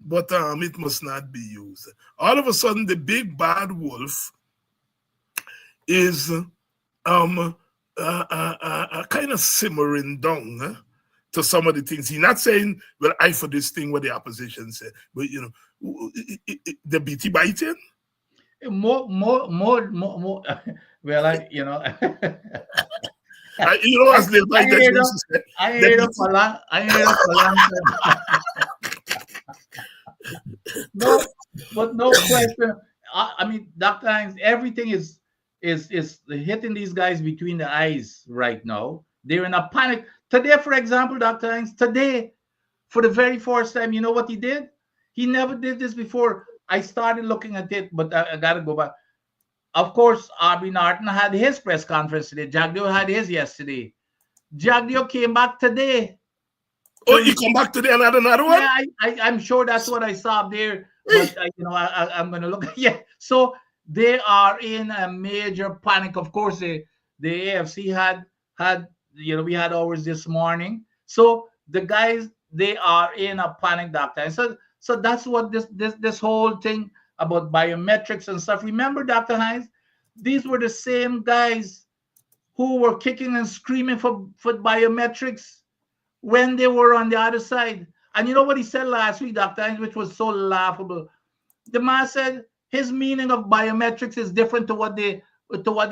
but it must not be used. All of a sudden the big bad wolf is kind of simmering down to some of the things. He's not saying, well, I for this thing what the opposition said, but the BT biting. More. Well, As Lil I Mike ain't used up. to say, I the ain't up BT for long. I ain't up for long time. No, but no question. I mean, Dr. Hines, everything is hitting these guys between the eyes right now. They're in a panic. Today, for example, Dr. Hines, today, for the very first time, you know what he did? He never did this before. I started looking at it, but I gotta go back. Of course, Arby Norton had his press conference today. Jagdeo had his yesterday. Jagdeo came back today Oh, to you come back today and add another one? yeah, I'm sure that's what I saw up there. But I'm gonna look. Yeah, so they are in a major panic. Of course, the AFC had we had ours this morning. So the guys they are in a panic, doctor. And so that's what this whole thing about biometrics and stuff. Remember, Dr. Hines, these were the same guys who were kicking and screaming for biometrics when they were on the other side. And you know what he said last week, Dr. Hines, which was so laughable? The man said his meaning of biometrics is different to what the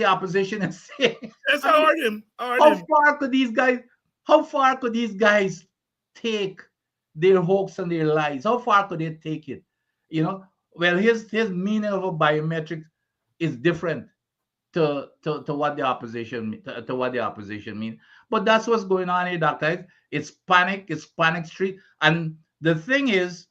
opposition is saying. Yes, I I mean, heard him. I heard how him. far could these guys how far could these guys take their hoax and their lies? How far could they take it? Well, his meaning of a biometric is different to what the opposition to what the opposition mean. But that's what's going on here, Doctor. It's panic. It's panic street. And the thing is,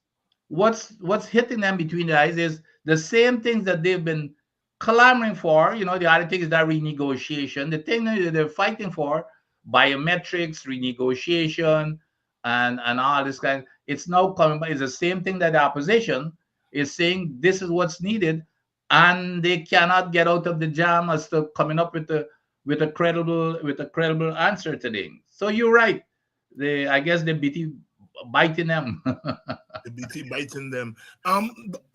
what's hitting them between the eyes is the same things that they've been clamoring for. The other thing is that renegotiation. The thing that they're fighting for, biometrics, renegotiation, and all this kind. It's now coming, but it's the same thing that the opposition is saying. This is what's needed, and they cannot get out of the jam as to coming up with a credible answer to things. So you're right. I guess the BT biting them. The BT biting them.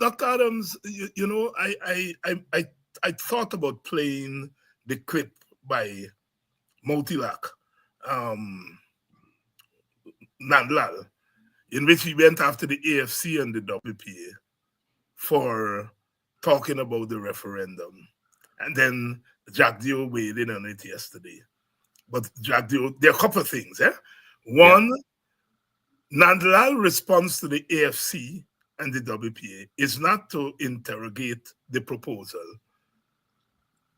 Dr. Adams, I thought about playing the clip by Motilak, um, Nandlal, in which he went after the AFC and the WPA for talking about the referendum. And then Jack Dio weighed in on it yesterday. But Jack Dio, there are a couple of things. One, Nandlal response to the AFC and the WPA is not to interrogate the proposal.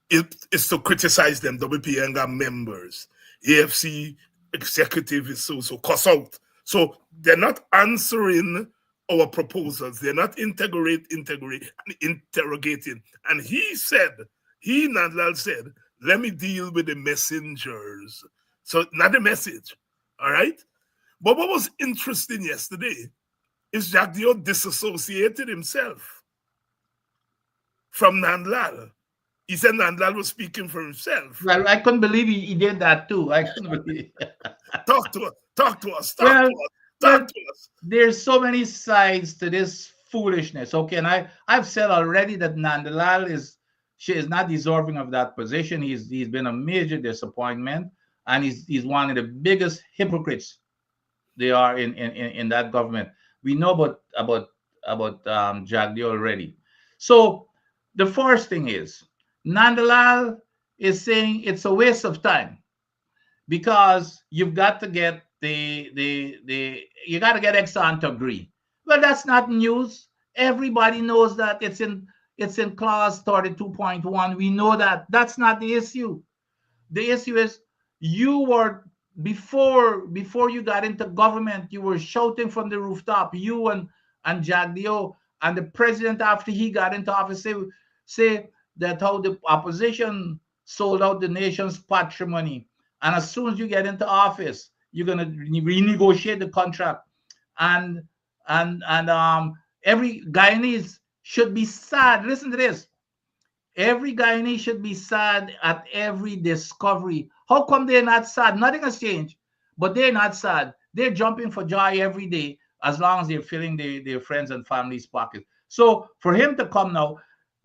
It is to criticize them. WPA and got members. AFC executive is so cuss out. So they're not answering our proposals. They're not interrogating. And Nandlal said, let me deal with the messengers. So not the message. All right? But what was interesting yesterday is Jack Dio disassociated himself from Nandlal. He said Nandlal was speaking for himself. Well, I couldn't believe he did that too. I couldn't believe. Talk to us. Talk to us. There's so many sides to this foolishness. Okay, and I've said already that Nandlal is not deserving of that position. He's been a major disappointment, and he's one of the biggest hypocrites they are in that government. We know about Jagdi already. So the first thing is Nandlal is saying it's a waste of time because you've got to get you got to get Exxon to agree. Well, that's not news. Everybody knows that it's in clause 32.1. We know that. That's not the issue. The issue is you were before you got into government, you were shouting from the rooftop, you and Jagdio and the president after he got into office say that how the opposition sold out the nation's patrimony, and as soon as you get into office, you're gonna renegotiate the contract, and every Guyanese should be sad. Listen to this. Every Guyanese should be sad at every discovery. How come they're not sad? Nothing has changed, but they're not sad. They're jumping for joy every day as long as they're filling their friends and family's pockets. So for him to come now,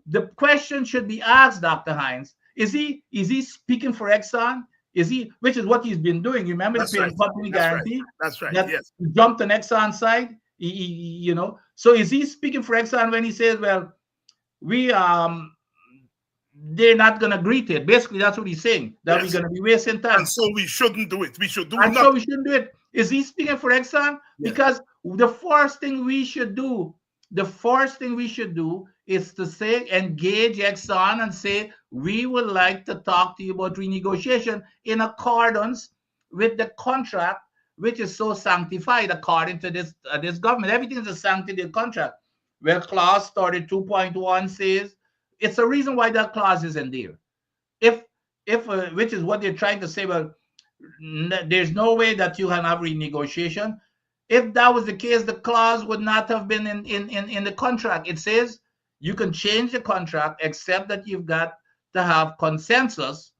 the question should be asked, Dr. Hines, is he speaking for Exxon? Is he, which is what he's been doing? You remember the That's right. parent company That's right. guarantee? That's right. That Yes. he jumped on Exxon's side. So is he speaking for Exxon when he says, well, we they're not going to agree to it? Basically, that's what he's saying, that Yes. we're going to be wasting time. And so we shouldn't do it. We should do And nothing. so we shouldn't do it. Is he speaking for Exxon? Yes. Because the first thing we should do is to say, engage Exxon and say, we would like to talk to you about renegotiation in accordance with the contract, which is so sanctified according to this government. Everything is a sanctity contract. Well, clause 32.1 says, it's a reason why that clause is in there. If which is what they're trying to say, well, there's no way that you can have renegotiation. If that was the case, the clause would not have been in the contract. It says you can change the contract except that you've got to have consensus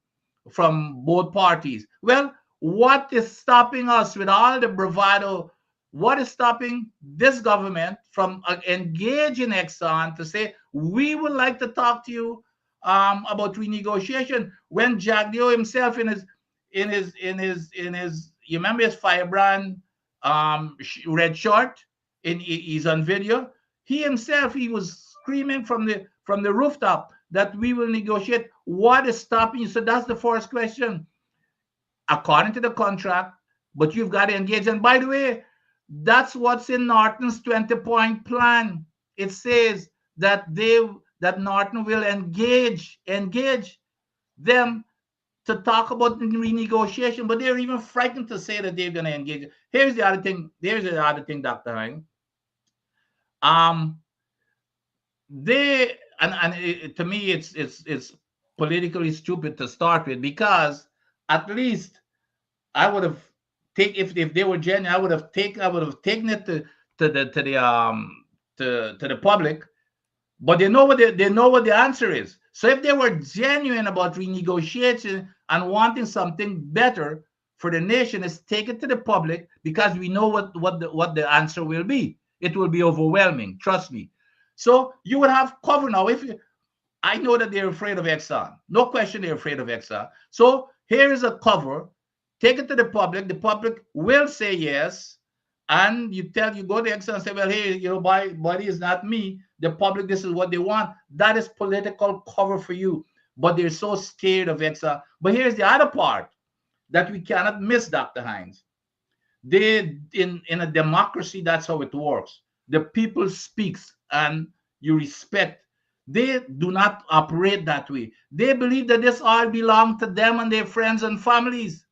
from both parties. Well, what is stopping us with all the bravado? What is stopping this government from engaging Exxon to say, we would like to talk to you about renegotiation, when Jack Dio himself in his you remember his firebrand red short, he's on video. He himself, he was screaming from the rooftop that we will negotiate. What is stopping you? So that's the first question. According to the contract, but you've got to engage. And by the way, that's what's in Norton's 20-point plan. It says that Norton will engage them to talk about renegotiation, but they're even frightened to say that they're going to engage. Here's the other thing, Dr. Hine. To me, it's politically stupid to start with, because at least I would have if they were genuine, I would have taken it to the public. But they know what the answer is. So if they were genuine about renegotiation and wanting something better for the nation, is take it to the public, because we know what the answer will be. It will be overwhelming, trust me. So you would have cover now. I know that they're afraid of Exxon. No question they're afraid of Exxon. So here is a cover. Take it to the public. The public will say yes. And you go to Exxon and say, well, hey, body is not me. The public, this is what they want. That is political cover for you. But they're so scared of Exxon. But here's the other part that we cannot miss, Dr. Hines. In a democracy, that's how it works. The people speaks and you respect. They do not operate that way. They believe that this all belongs to them and their friends and families.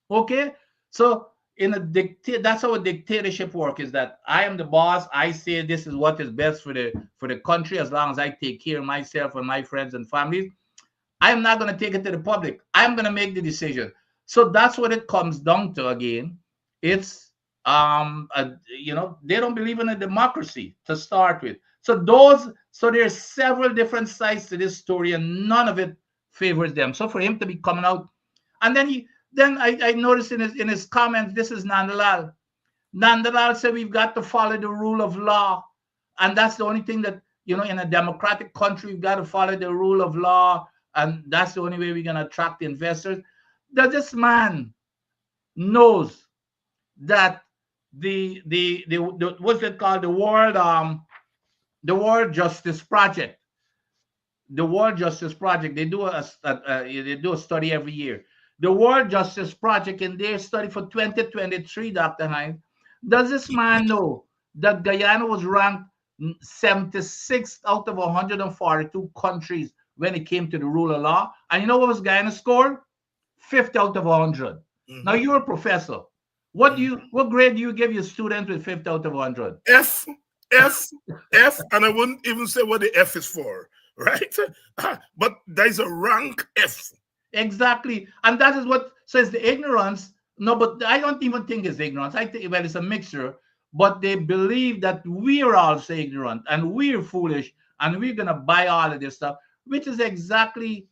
Okay? So that's how a dictatorship works, is that I am the boss. I say this is what is best for the country, as long as I take care of myself and my friends and families. I am not going to take it to the public. I'm going to make the decision. So that's what it comes down to again. It's they don't believe in a democracy to start with. So there's several different sides to this story, and none of it favors them. So for him to be coming out, and then I noticed in his comments, this is Nandalal. Nandalal said we've got to follow the rule of law, and that's the only thing that in a democratic country, we've got to follow the rule of law, and that's the only way we're gonna attract investors. Does this man knows that the what's it called, the World Justice Project? The World Justice Project, they do a study every year. The World Justice Project, in their study for 2023, Dr. Hines, does this man know that Guyana was ranked 76th out of 142 countries when it came to the rule of law? And you know what was Guyana's score? 50 out of 100. Mm-hmm. Now you're a professor. What grade do you give your students with 50 out of 100? F, and I wouldn't even say what the F is for, right? But there's a rank F. Exactly. And that is what says the ignorance. No, but I don't even think it's ignorance. I think, well, it's a mixture. But they believe that we're also ignorant and we're foolish and we're gonna buy all of this stuff, which is exactly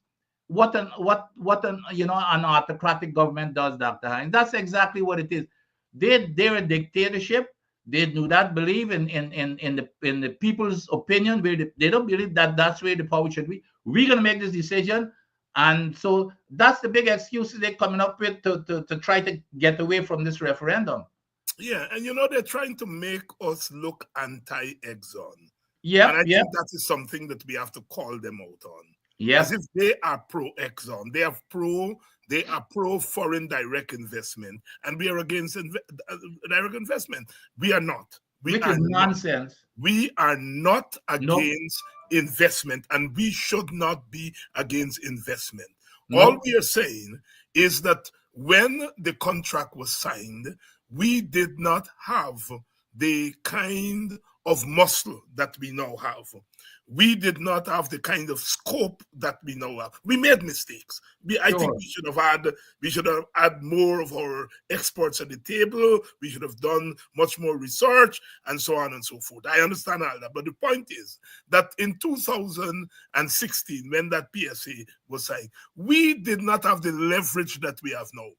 what an an autocratic government does, Dr. Hines. That's exactly what it is. They're a dictatorship. They do not believe in the people's opinion. They don't believe that that's where the power should be. We're gonna make this decision, and so that's the big excuses they're coming up with to try to get away from this referendum. Yeah, and they're trying to make us look anti-Exxon. And Yep, I yep, think that is something that we have to call them out on. As yep. if they are pro-Exxon. They are pro foreign direct investment, and we are against direct investment. We are not. We Which is are not. nonsense. We are not Nope, against investment, and we should not be against investment. All nope. we are saying is that when the contract was signed, we did not have the kind of muscle that we now have. We did not have the kind of scope that we now have. We made mistakes. I think Sure. we should have had more of our experts at the table. We should have done much more research and so on and so forth. I understand all that. But the point is that in 2016, when that PSA was signed, we did not have the leverage that we have now.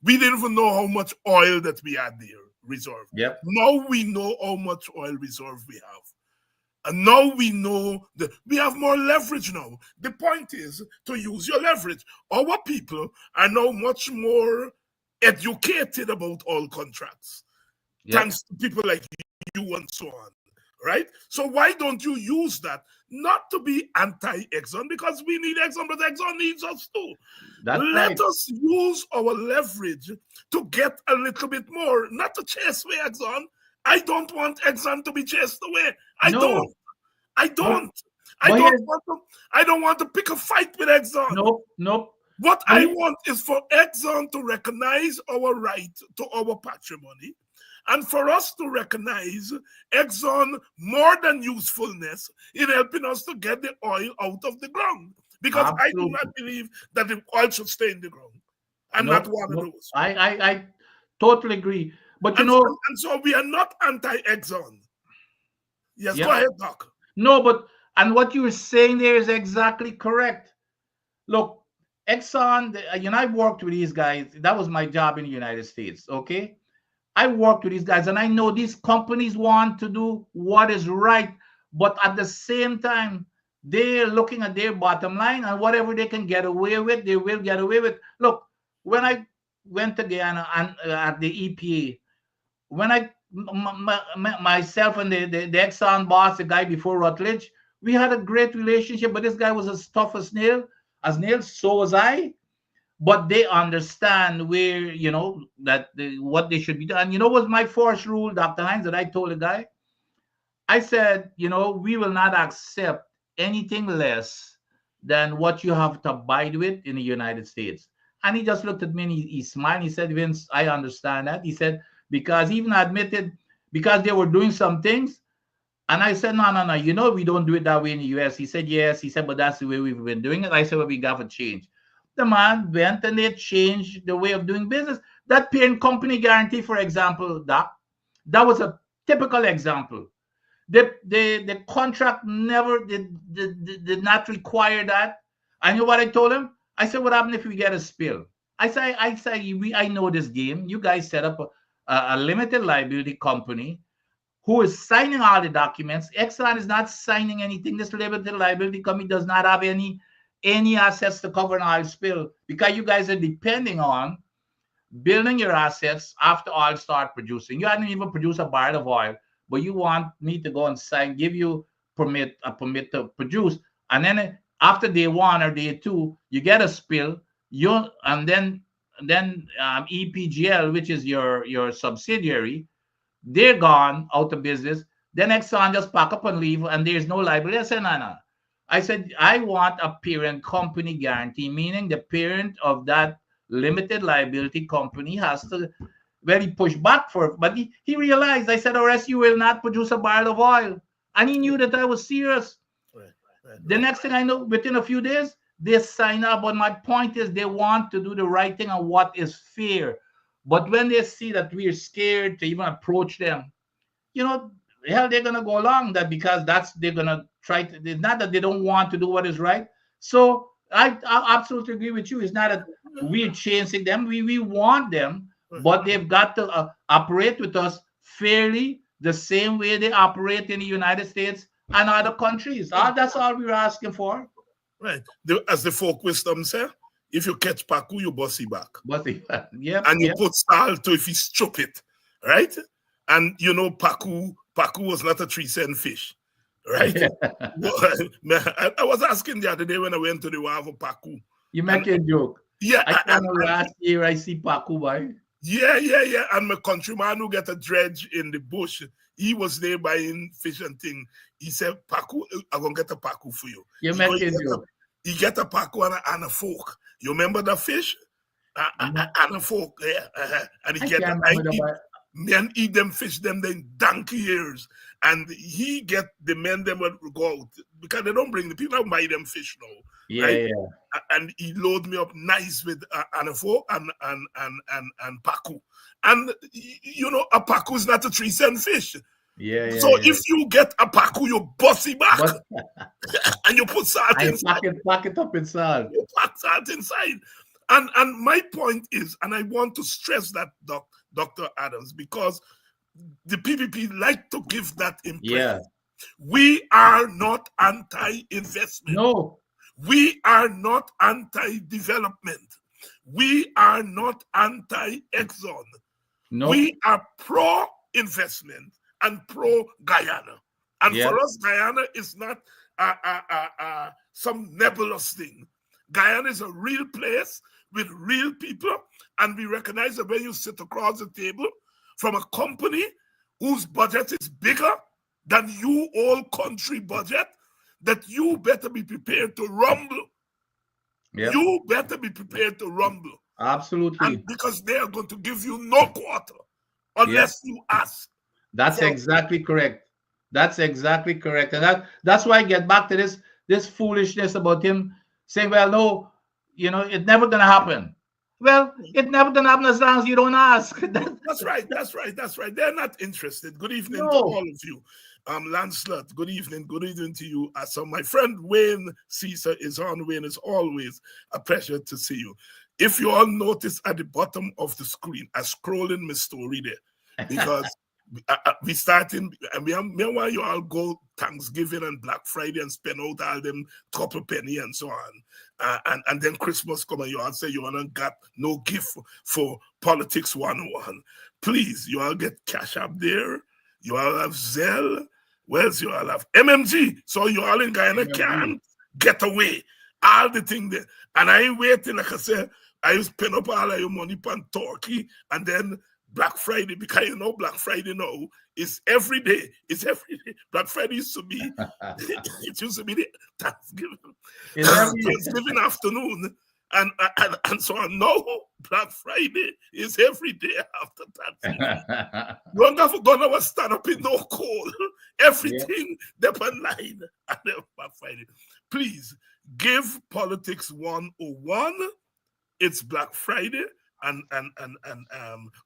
We didn't even know how much oil that we had there reserve. Yep. Now we know how much oil reserve we have. And now we know that we have more leverage now. The point is to use your leverage. Our people are now much more educated about oil contracts, Yep. thanks to people like you and so on. Right? So why don't you use that? Not to be anti-Exxon, because we need Exxon, but Exxon needs us too. That's Let right. us use our leverage to get a little bit more, not to chase away Exxon. I don't want Exxon to be chased away. I No. don't. I But don't. I but don't here's want to. I don't want to pick a fight with Exxon. nope, nope. What But I want is for Exxon to recognize our right to our patrimony, and for us to recognize Exxon more than usefulness in helping us to get the oil out of the ground. Because I do not absolutely. believe that the oil should stay in the ground. I'm not Nope, one of nope. those. I totally agree. But And so we are not anti-Exxon. Yes, go yep. ahead, Doc. No, but and what you were saying there is exactly correct. Look, Exxon, I've worked with these guys. That was my job in the United States. Okay. I worked with these guys, and I know these companies want to do what is right, but at the same time, they're looking at their bottom line, and whatever they can get away with, they will get away with. Look, when I went to Guyana and at the EPA, when myself and the Exxon boss, the guy before Rutledge, we had a great relationship, but this guy was as tough as nails. So was I, but they understand where what they should be done. And what was my first rule, Dr. Hines, that I told the guy? I said, we will not accept anything less than what you have to abide with in the United States. And he just looked at me and he smiled. He said, Vince, I understand that. He said, because he even admitted, because they were doing some things. And I said, no, no, no, we don't do it that way in the US. He said, yes. He said, but that's the way we've been doing it. I said, well, we got to change. The man went and they changed the way of doing business. That parent company guarantee, for example, that was a typical example. The contract never did not require that. I know what I told him. I said, what happens if we get a spill? I know this game. You guys set up a limited liability company who is signing all the documents. Exxon is not signing anything. This limited liability company does not have any assets to cover an oil spill, because you guys are depending on building your assets after oil start producing. You haven't even produced a barrel of oil, but you want me to go and give you a permit to produce, and then after day one or day two, you get a spill. And then EPGL, which is your subsidiary, they're gone out of business. Then Exxon just pack up and leave, and there's no liability. I said, no, no. I said, I want a parent company guarantee, meaning the parent of that limited liability company has to very push back for it. But he realized, I said, or else you will not produce a barrel of oil. And he knew that I was serious. Right, The next thing I know, within a few days, they sign up. But my point is, they want to do the right thing and what is fair. But when they see that we're scared to even approach them, you know, hell, they're gonna go along that because that's they're gonna try to. It's not that they don't want to do what is right. So I absolutely agree with you. It's not that we're chasing them. We want them, but they've got to operate with us fairly, the same way they operate in the United States and other countries. That's all we're asking for. Right. As the folk wisdom say, if you catch Paku, you bossy back. Bossy, yep. And you put salt to if he stupid, right? And you know, Paku was not a 3-cent fish, right? I was asking the other day when I went to the Wavo Paku. You make a joke. Yeah. I last year I see Paku, boy. Yeah. And my countryman who get a dredge in the bush, he was there buying fish and thing. He said, Paku, I'm going to get a Paku for you. You make a joke. He get a Paku and a fork. You remember the fish? And a fork, yeah. And he get me and eat them fish them donkey years. And he get the men them would go out because they don't bring the people don't buy them fish now. Yeah, right? yeah. And he load me up nice with an fork and Paku. And you know, a Paku is not a 3-cent fish. Yeah. So if you get a Paku, you bossy back and you put salt inside. Pack it up in salt. You pack salt inside. And my point is, and I want to stress that, Dr. Adams, because the PPP like to give that impression. Yeah. We are not anti-investment. No. We are not anti-development. We are not anti-Exxon. No. We are pro-investment and pro-Guyana. And for us, Guyana is not some nebulous thing. Guyana is a real place with real people, and we recognize that when you sit across the table from a company whose budget is bigger than you all country budget, that you better be prepared to rumble. Yep. You better be prepared to rumble. Absolutely. And because they are going to give you no quarter unless you ask. That's exactly correct. That's exactly correct. And that's why I get back to this foolishness about him saying, well, no, you know, it's never going to happen. Well, it's never going to happen as long as you don't ask. That's right. They're not interested. Good evening to all of you. Lancelot, good evening to you. So my friend Wayne Caesar is on. Wayne, is always a pleasure to see you. If you all notice at the bottom of the screen, I scroll in my story there because we starting, and meanwhile you all go Thanksgiving and Black Friday and spend out all them couple penny and so on. And then Christmas come and you all say you all got no gift for Politics 101. Please, you all get cash up there. You all have Zelle. Where's you all have MMG? So you all in Guyana can't get away. All the thing there. And I ain't waiting, like I said, I used to spend up all of your money on turkey and then Black Friday, because you know Black Friday now is every day. It's every day. Black Friday used to be, it used to be the Thanksgiving afternoon. And so on. No, Black Friday is every day after Thanksgiving. You don't have to go and stand up in no cold. Everything dep online and Black Friday. Please give Politics 101 its Black Friday and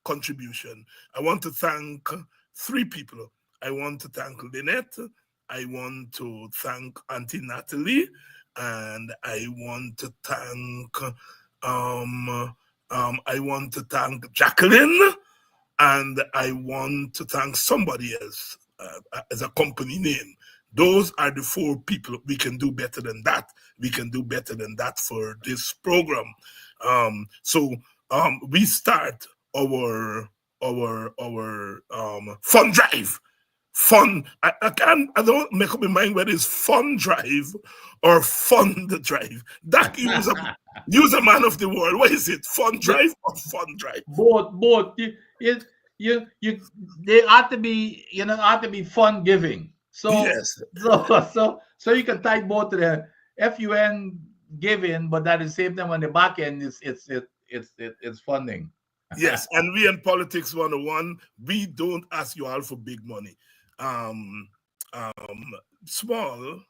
contribution. I want to thank 3 people. I want to thank Lynette. I want to thank Auntie Natalie. And I want to thank Jacqueline, and I want to thank somebody else as a company name. Those are the 4 people. We can do better than that. We can do better than that for this program. So we start our fun drive. Fun. I don't make up my mind whether it's fun drive or fun the drive. That use a man of the world. What is it? Fun drive or fun drive? Both. They ought to be, ought to be fun giving. So yes. So you can type both of them. FUN giving, but at the same time on the back end it's funding. Yes, and we in Politics 101, we don't ask you all for big money. Small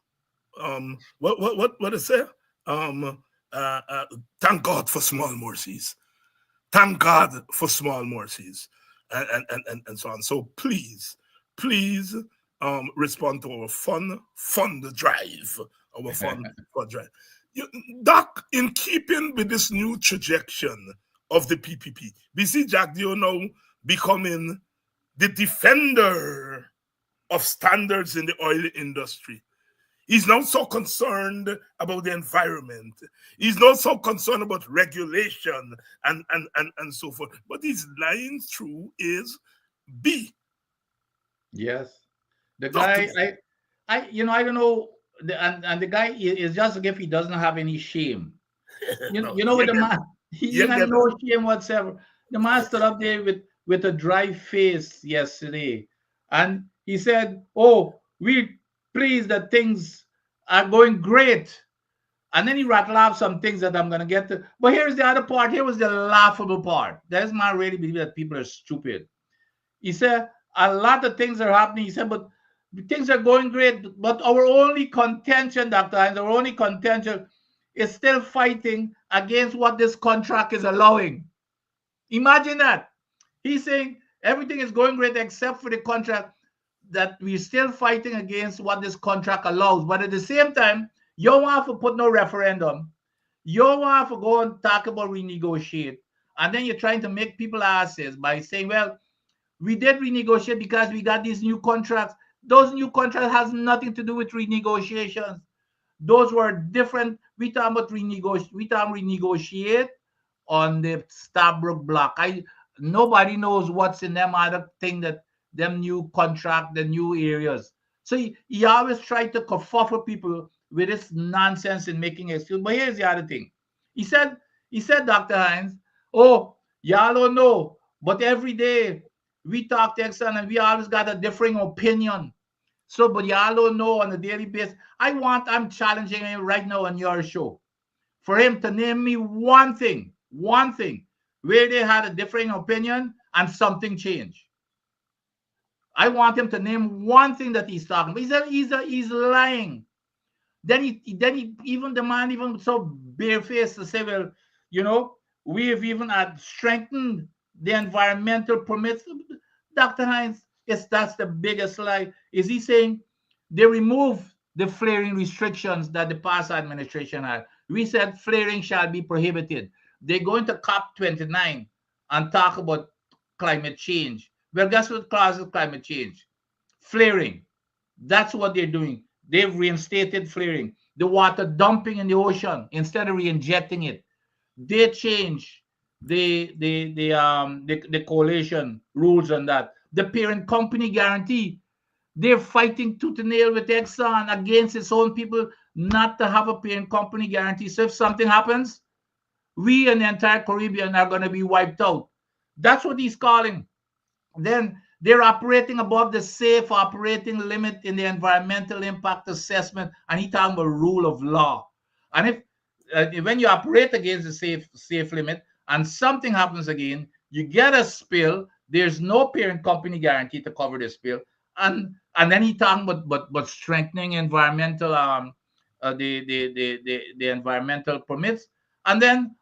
What is it? Um, Thank God for small mercies. Thank God for small mercies, and so on. So please, respond to our fund drive, our fund drive. You, Doc, in keeping with this new trajectory of the PPP, we see Jack Dio now becoming the defender of standards in the oil industry. He's not so concerned about the environment. He's not so concerned about regulation and so forth. But his line through is B. Yes. The Talk to guy, me. I don't know, and the guy is just as if he doesn't have any shame. No, You know what the man, he you ain't got get no shame whatsoever. The man stood up there with a dry face yesterday, and he said, "Oh, we pleased that things are going great." And then he rattled off some things that I'm gonna get to. But here's the other part. Here was the laughable part. There's man really believe that people are stupid. He said a lot of things are happening. He said, but things are going great. But our only contention, Dr. Hines, our only contention is still fighting against what this contract is allowing. Imagine that. He's saying everything is going great except for the contract, that we're still fighting against what this contract allows. But at the same time, you don't want to put no referendum. You don't want to go and talk about renegotiate. And then you're trying to make people asses by saying, well, we did renegotiate because we got these new contracts. Those new contracts has nothing to do with renegotiations. Those were different. We talk about renegotiate. We talk renegotiate on the Starbrook block. Nobody knows what's in them other thing, that them new contract, the new areas. So he always tried to kerfuffle people with this nonsense and making excuse. But here's the other thing. He said, Dr. Hines, oh, y'all don't know, but every day we talk to Exxon and we always got a differing opinion. So, but y'all don't know on a daily basis. I'm challenging him right now on your show for him to name me one thing, where they had a differing opinion and something changed. I want him to name one thing that he's talking about. He's lying. Then he even the man even so barefaced to say, well, we have even had strengthened the environmental permits. Dr. Hines, that's the biggest lie. Is he saying they removed the flaring restrictions that the past administration had? We said flaring shall be prohibited. They're going to COP29 and talk about climate change. Well, guess what causes climate change? Flaring. That's what they're doing. They've reinstated flaring. The water dumping in the ocean instead of re-injecting it. They change the coalition rules on that. The parent company guarantee. They're fighting tooth and nail with Exxon against its own people not to have a parent company guarantee. So if something happens, we and the entire Caribbean are going to be wiped out. That's what he's calling. Then they're operating above the safe operating limit in the environmental impact assessment, and he's talking about rule of law. And if when you operate against the safe limit and something happens again, you get a spill. There's no parent company guarantee to cover the spill, and then he's talking about strengthening environmental the environmental permits, and then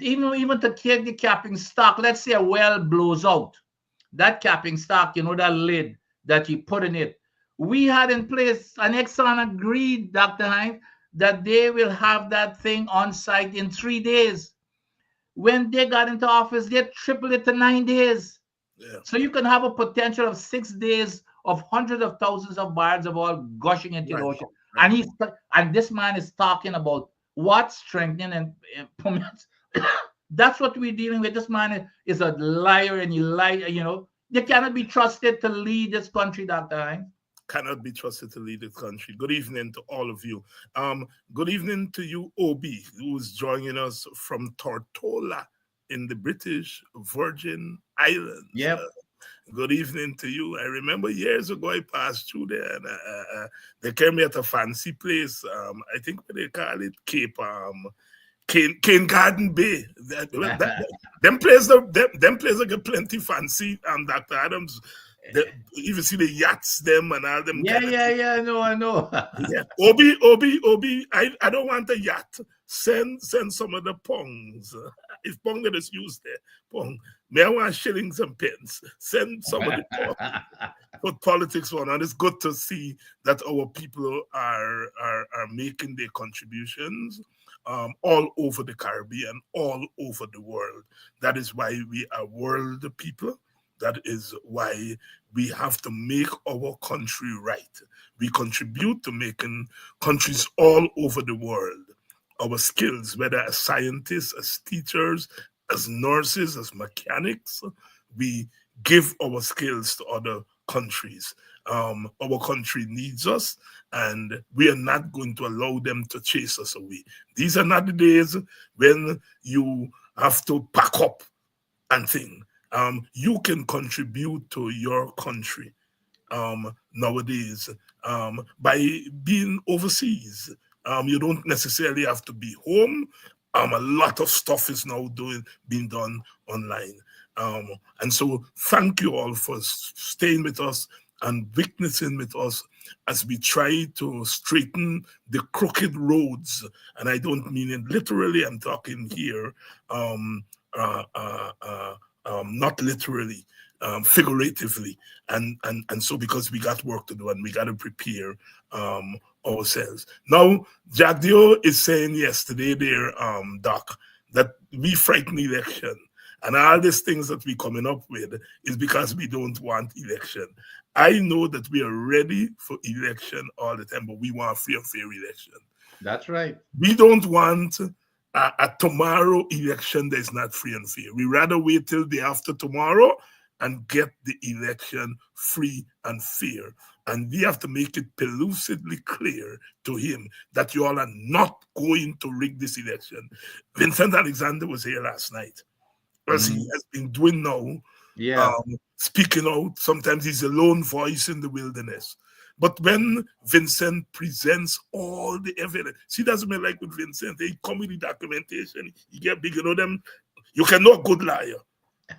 even to take the capping stock. Let's say a well blows out, that capping stock, that lid that you put in it. We had in place, and Exxon agreed, Dr. Hines, that they will have that thing on site in 3 days. When they got into office, they tripled it to 9 days. Yeah. So you can have a potential of 6 days of hundreds of thousands of barrels of oil gushing into the ocean. Right. And this man is talking about what strengthening and permits. That's what we're dealing with. This man is a liar, and he lie. They cannot be trusted to lead this country, Dr. Hines. Cannot be trusted to lead this country. Good evening to all of you. Good evening to you, Obi, who's joining us from Tortola in the British Virgin Islands. Yep. Good evening to you. I remember years ago I passed through there, and they came me at a fancy place. I think they call it Cape Cane Garden Bay. Them places get plenty fancy. Dr. Adams. If you see the yachts, them and all them Yeah, kind of yeah, things. yeah. I know. Yeah. Obi. I don't want a yacht. Send some of the pongs. If pong that is used there, pong. May I want shillings and pence. Send some of the pong. Put politics on, and it's good to see that our people are making their contributions all over the Caribbean, all over the world. That is why we are world people. That is why we have to make our country right. We contribute to making countries all over the world. Our skills, whether as scientists, as teachers, as nurses, as mechanics, we give our skills to other countries. Our country needs us, and we are not going to allow them to chase us away. These are not the days when you have to pack up and thing. You can contribute to your country nowadays by being overseas. You don't necessarily have to be home. A lot of stuff is now being done online. And so thank you all for staying with us and witnessing with us as we try to straighten the crooked roads. And I don't mean it literally, I'm talking here uh, uh, uh, not literally, figuratively, and so because we got work to do and we got to prepare ourselves. Now, Jack Dio is saying yesterday there, Doc, that we frighten election. And all these things that we coming up with is because we don't want election. I know that we are ready for election all the time, but we want free and fair election. That's right. We don't want a tomorrow election that is not free and fair. We rather wait till the after tomorrow and get the election free and fair. And we have to make it pellucidly clear to him that you all are not going to rig this election. Vincent Alexander was here last night, as he has been doing now, Yeah. speaking out. Sometimes he's a lone voice in the wilderness. But when Vincent presents all the evidence, see, that's what I like with Vincent. They come with the documentation. You get big, you know them. You can know a good liar.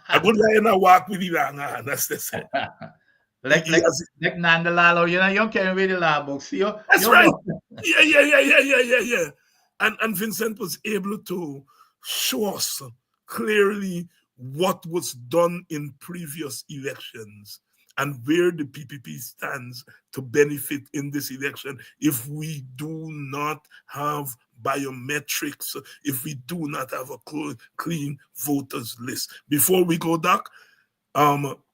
A good liar now walk with the wrong hand. That's the same. like He like has, like Nandalalo, you can't read the law books. that's right. Yeah. And Vincent was able to show us clearly what was done in previous elections and where the PPP stands to benefit in this election if we do not have biometrics, if we do not have a clean voters list. Before we go, Doc,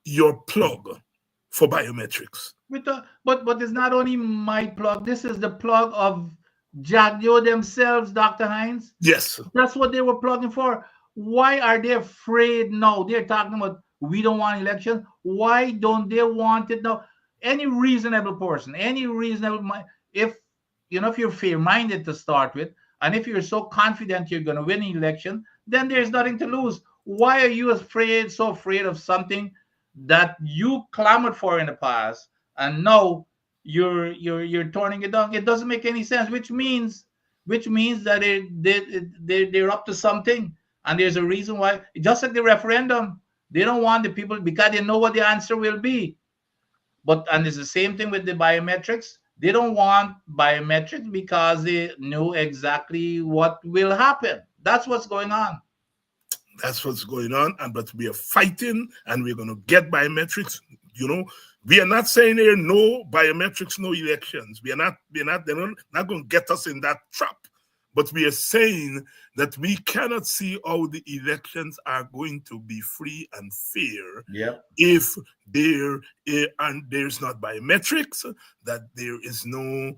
your plug for biometrics. But it's not only my plug. This is the plug of Jagdio themselves, Dr. Hines. Yes. That's what they were plugging for. Why are they afraid now? They're talking about we don't want election. Why don't they want it now? Any reasonable person, any reasonable mind, if if you're fair-minded to start with, and if you're so confident you're going to win an election, then there's nothing to lose. Why are you so afraid of something that you clamored for in the past, and now you're turning it down? It doesn't make any sense. Which means that they're up to something, and there's a reason why. Just like the referendum, they don't want the people because they know what the answer will be. And it's the same thing with the biometrics. They don't want biometrics because they know exactly what will happen. That's what's going on. That's what's going on, but we are fighting, and we're going to get biometrics. We are not saying there no biometrics, no elections. They're not going to get us in that trap. But we are saying that we cannot see how the elections are going to be free and fair if there's not biometrics, that there is no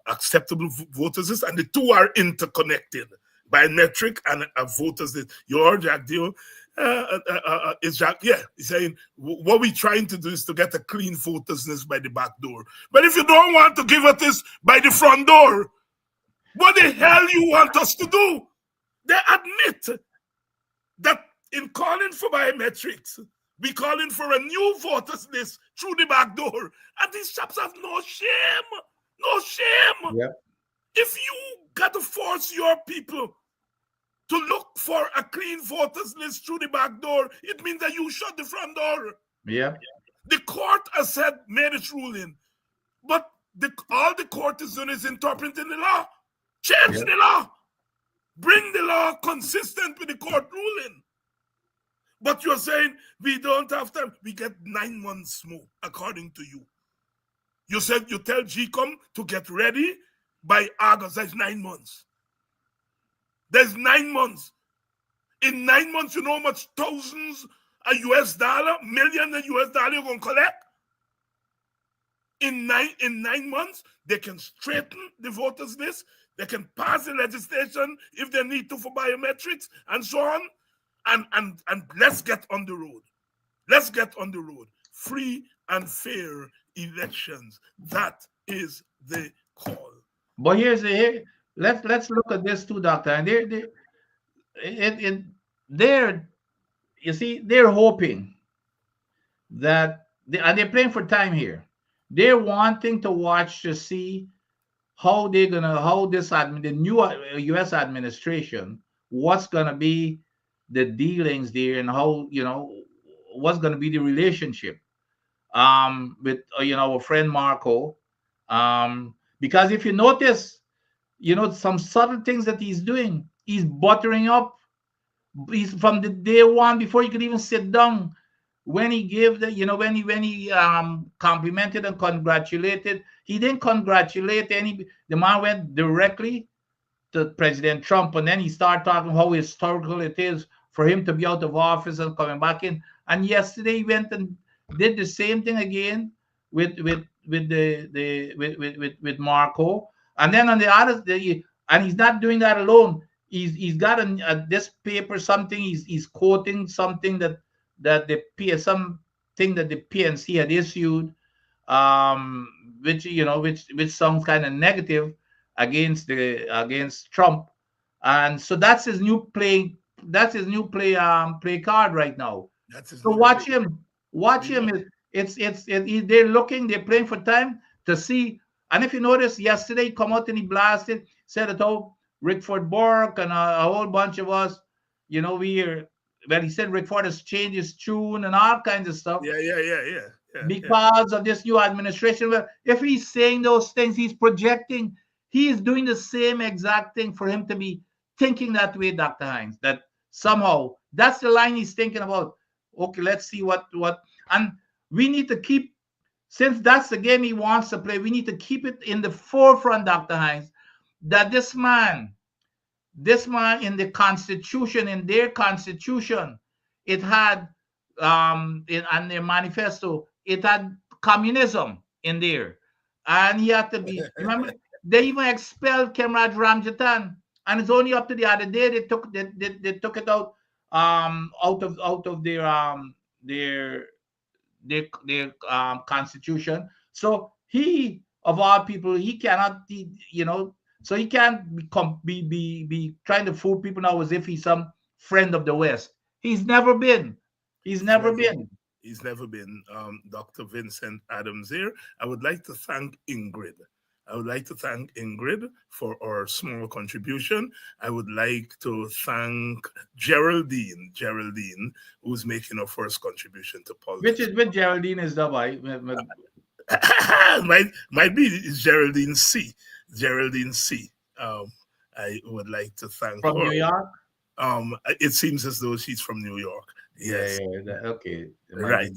acceptable voters list, and the two are interconnected. Biometric and a voters list. Your Jack Deal is Jack, he's saying what we're trying to do is to get a clean voters list by the back door. But if you don't want to give us this by the front door, what the hell you want us to do? They admit that in calling for biometrics, we calling for a new voters list through the back door. And these chaps have no shame. No shame. Yep. If you got to force your people to look for a clean voters list through the back door, it means that you shut the front door. Yeah. The court has said, made its ruling, but all the court is doing is interpreting the law. Change Yeah. the law. Bring the law consistent with the court ruling. But you're saying we don't have time. We get 9 months more, according to you. You said you tell GCOM to get ready by August. That's 9 months. There's 9 months. In 9 months, you know how much thousands of US dollar, millions of US dollar you're gonna collect? In 9 months, they can straighten the voters list, they can pass the legislation if they need to for biometrics and so on. And let's get on the road. Let's get on the road. Free and fair elections. That is the call. But here, let's look at this too, doctor. And they're you see, they're hoping that and they're playing for time here. They're wanting to watch to see how the new U.S. administration, what's gonna be the dealings there, and how what's gonna be the relationship with our friend Marco, because if you notice, some subtle things that he's doing. He's buttering up. He's from the day one before he could even sit down. When he gave when he complimented and congratulated, he didn't congratulate any. The man went directly to President Trump, and then he started talking how historical it is for him to be out of office and coming back in. And yesterday he went and did the same thing again with Marco. And then on the other, and he's not doing that alone. He's got this paper, something he's quoting something that something that the PNC had issued, which sounds kind of negative against Trump. And so that's his new play. That's his new play card right now. That's his So new watch play. him. Watch him. They're looking. They're playing for time to see. And if you notice, yesterday he come out and he blasted, said it all. Rickford Bork and a whole bunch of us, he said Rickford has changed his tune and all kinds of stuff Yeah. because of this new administration. Well, if he's saying those things, he's projecting. He is doing the same exact thing for him to be thinking that way, Dr. Hines, that somehow that's the line he's thinking about. Okay, let's see what, and we need to keep, since that's the game he wants to play, we need to keep it in the forefront, Dr. Hines, that this man in the Constitution, in their Constitution, it had and their manifesto, it had communism in there, and he had to be. Remember, they even expelled Kemraj Ramjatan, and it's only up to the other day they took it out out of their constitution. So he, of all people, he cannot, so he can't be trying to fool people now as if he's some friend of the West. He's never been. He's never been. He's never been. Dr. Vincent Adams here. I would like to thank Ingrid. I would like to thank Ingrid for our small contribution. I would like to thank Geraldine, who's making her first contribution to politics. Which Geraldine is the boy? might be it's Geraldine C. I would like to thank From her. New York? It seems as though she's from New York. Yes. Yeah, okay. Right.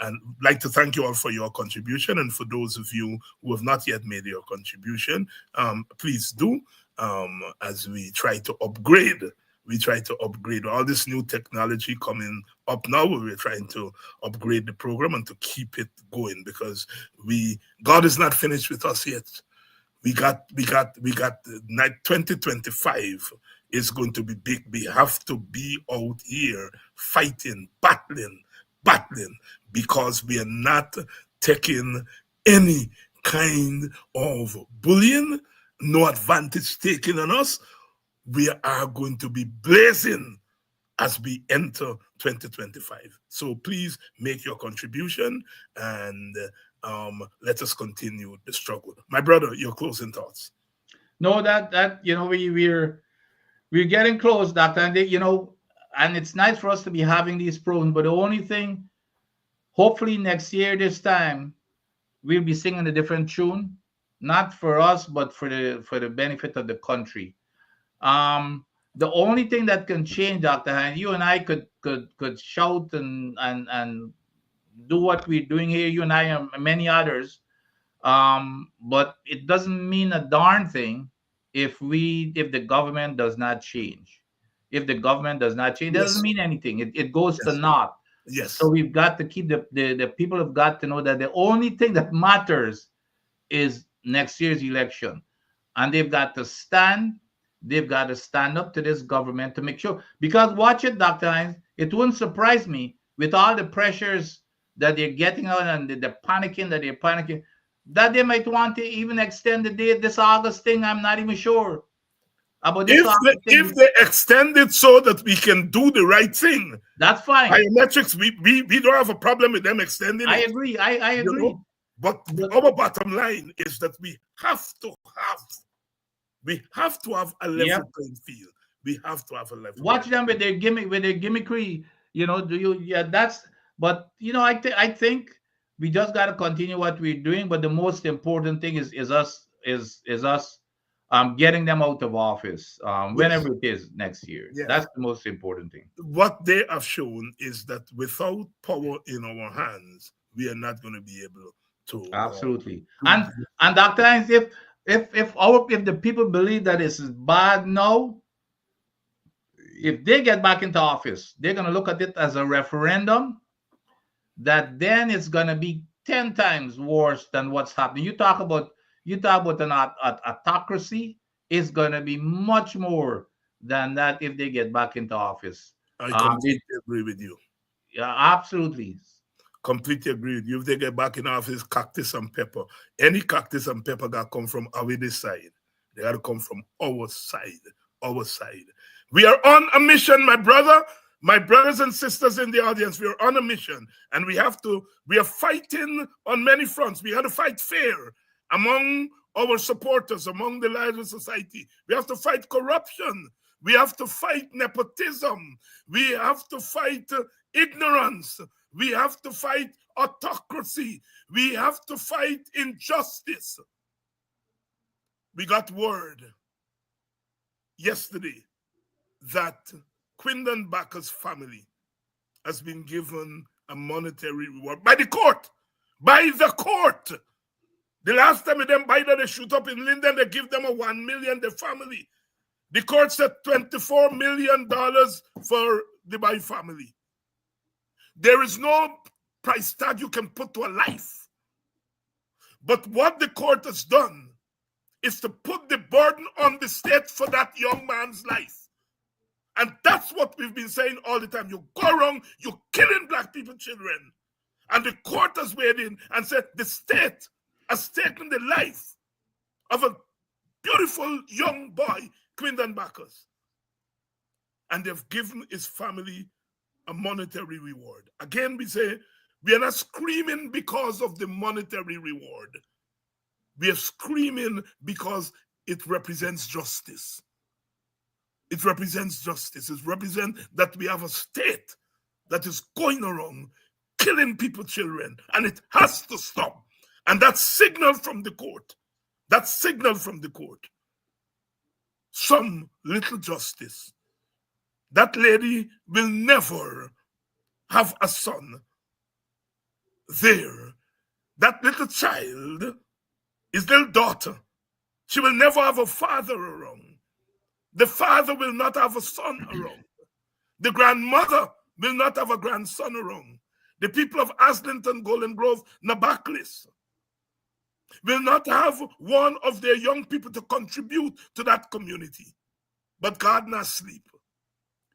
And like to thank you all for your contribution, and for those of you who have not yet made your contribution, please do. As we try to upgrade all this new technology coming up now. We're trying to upgrade the program and to keep it going, because God is not finished with us yet. We got 2025 is going to be big. We have to be out here fighting, battling, because we are not taking any kind of bullying, no advantage taken on us. We are going to be blazing as we enter 2025. So please make your contribution, and let us continue the struggle. My brother, your closing thoughts. No, that we're getting close, Doctor. And and it's nice for us to be having these programs. But the only thing, hopefully next year this time, we'll be singing a different tune, not for us, but for the benefit of the country. The only thing that can change, Dr. Hines, you and I could shout and do what we're doing here, you and I and many others. But it doesn't mean a darn thing if the government does not change. If the government does not change, it doesn't Yes, mean anything. It goes to yes, naught. So yes, we've got to keep the people have got to know that the only thing that matters is next year's election. And they've got to stand up to this government to make sure. Because watch it, Dr. Hines, it wouldn't surprise me with all the pressures that they're getting out and the panicking that they're panicking, that they might want to even extend the date this August thing. I'm not even sure about this August if thing. they extend it so that we can do the right thing, That's fine. biometrics, we don't have a problem with them extending I it, agree. I you agree. know. But But our bottom line is that we have to have a yeah, level playing field. We have to have a level watch playing them field. with their gimmickry. Do you? Yeah, that's. But I think we just got to continue what we're doing. But the most important thing is us getting them out of office Yes, whenever it is next year. yes. That's the most important thing. What they have shown is that without power in our hands, we are not going to be able Absolutely. to And Dr. Hines, if the people believe that this is bad now, if they get back into office, they're gonna look at it as a referendum that then it's gonna be 10 times worse than what's happening. You talk about an autocracy, it's gonna be much more than that if they get back into office. I It, completely agree with you. yeah, absolutely. Completely agree with you. If they get back in office, cactus and pepper. Any cactus and pepper got come from our this side. They got to come from our side. Our side. We are on a mission, my brother. My brothers and sisters in the audience, we are on a mission. And we are fighting on many fronts. We have to fight fair among our supporters, among the larger society. We have to fight corruption. We have to fight nepotism. We have to fight ignorance. We have to fight autocracy. We have to fight injustice. We got word yesterday that Quindon Backer's family has been given a monetary reward by the court. By the court. The last time them buy that they shoot up in Linden, they give them a 1 million, the family. The court said $24 million for the Bai family. There is no price tag you can put to a life. But what the court has done is to put the burden on the state for that young man's life. And that's what we've been saying all the time. You go wrong, you're killing black people, children. And the court has weighed in and said the state has taken the life of a beautiful young boy, Quindon Bacchus. And they've given his family a monetary reward. Again, we say we are not screaming because of the monetary reward. We are screaming because it represents justice. It represents justice. It represents that we have a state that is going around killing people, children, and it has to stop. And that signal from the court, some little justice. That lady will never have a son there. That little child, his little daughter, she will never have a father around. The father will not have a son around. The grandmother will not have a grandson around. The people of Aslington, Golden Grove, Nabaklis will not have one of their young people to contribute to that community. But God not sleep.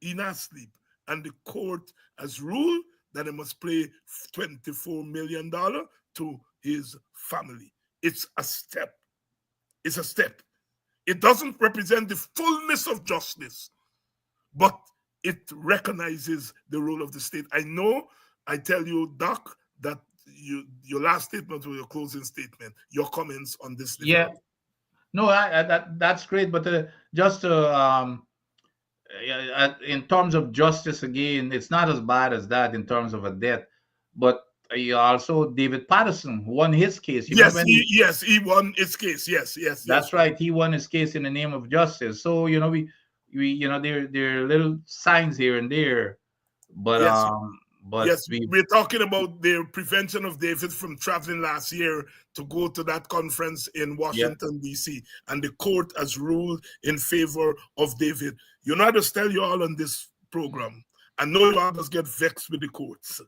He not sleep. And the court has ruled that he must pay $24 million to his family. It's a step. It's a step. It doesn't represent the fullness of justice, but it recognizes the role of the state. I tell you, Doc, that your last statement or your closing statement, your comments on this Yeah, development. no, that's great. But just to in terms of justice, again, it's not as bad as that in terms of a death. But also David Patterson won his case. You remember Yes, when he, he won his case. Yes, yes, yes. that's right, he won his case in the name of justice. So we there are little signs here and there, but Yes, but yes. we We're talking about the prevention of David from traveling last year to go to that conference in yep. Washington, D.C., and the court has ruled in favor of David. You know, I just tell you all on this program, I know you all just get vexed with the courts.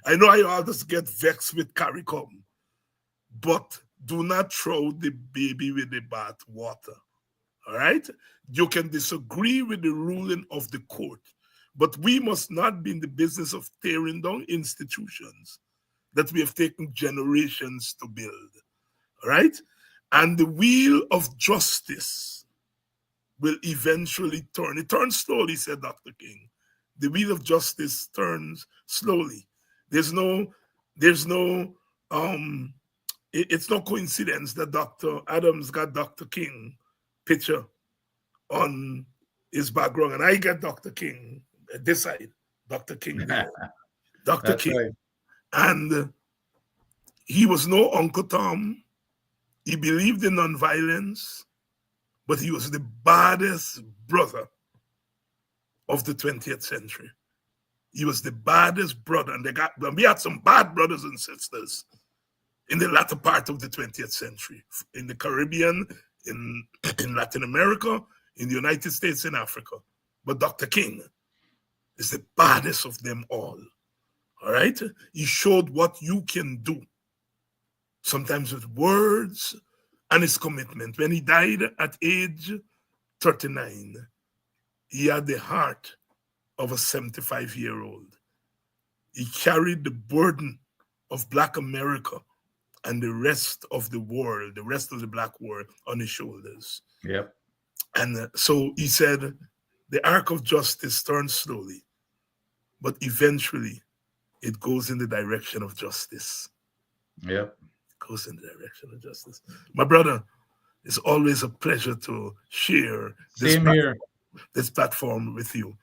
I know you all just get vexed with CARICOM, but do not throw the baby with the bath water. All right? You can disagree with the ruling of the court, but we must not be in the business of tearing down institutions that we have taken generations to build. All right? And the wheel of justice will eventually turn. It turns slowly, said Dr. King. The wheel of justice turns slowly. There's no, there's no, it's no coincidence that Dr. Adams got Dr. King picture on his background, and I got Dr. King at this side, Dr. King there, Dr. That's King, right. and he was no Uncle Tom. He believed in nonviolence, but he was the baddest brother of the 20th century. He was the baddest brother, and we had some bad brothers and sisters in the latter part of the 20th century, in the Caribbean, in Latin America, in the United States, in Africa. But Dr. King is the baddest of them all. All right? He showed what you can do, sometimes with words and his commitment. When he died at age 39, he had the heart of a 75-year-old. He carried the burden of Black America and the rest of the world, the rest of the Black world, on his shoulders. Yep. And so he said, the arc of justice turns slowly, but eventually it goes in the direction of justice. Yep. It goes in the direction of justice. My brother, it's always a pleasure to share Same here. this platform with you.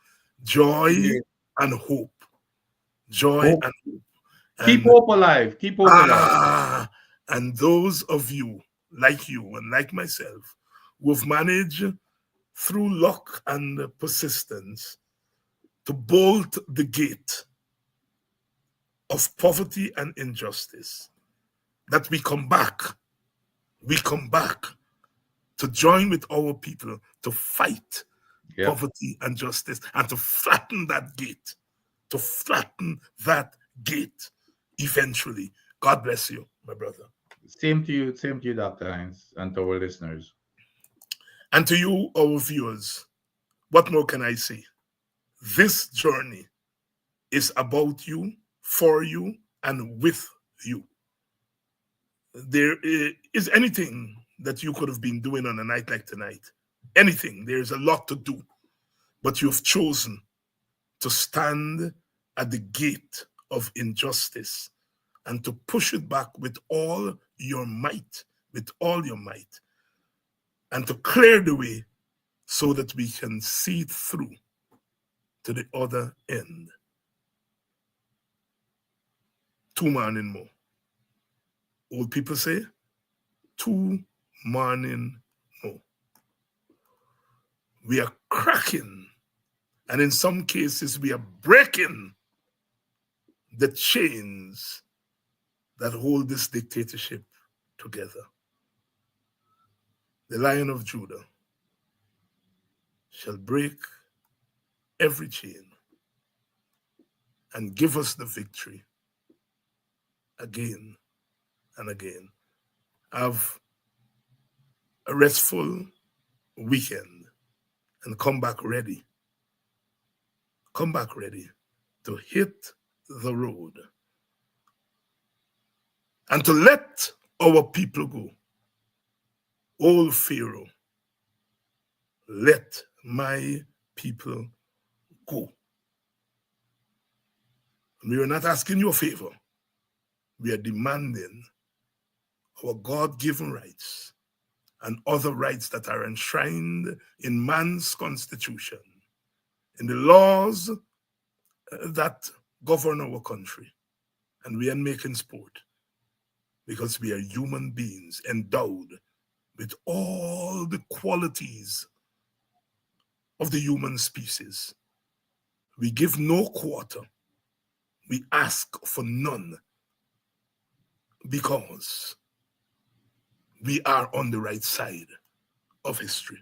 Joy Yeah. and hope. Joy Hope. and hope. Keep And hope alive. Keep hope alive. and those of you and like myself who have managed through luck and persistence to bolt the gate of poverty and injustice, that we come back to join with our people to fight Yep. poverty and justice, and to flatten that gate, eventually. God bless you, my brother. Same to you, Dr. Hines, and to our listeners. And to you, our viewers, what more can I say? This journey is about you, for you, and with you. There is anything that you could have been doing on a night like tonight. Anything. There's a lot to do. But you've chosen to stand at the gate of injustice and to push it back with all your might, and to clear the way so that we can see it through to the other end. 2 morning more. Old people say, 2 morning more. We are cracking, and in some cases, we are breaking the chains that hold this dictatorship together. The Lion of Judah shall break every chain and give us the victory again and again. Have a restful weekend and come back ready. Come back ready to hit the road and to let our people go. Old Pharaoh, let my people go. We are not asking you a favor. We are demanding our God-given rights and other rights that are enshrined in man's constitution in the laws that govern our country. And we are making sport because we are human beings endowed with all the qualities of the human species. We give no quarter. We ask for none because we are on the right side of history.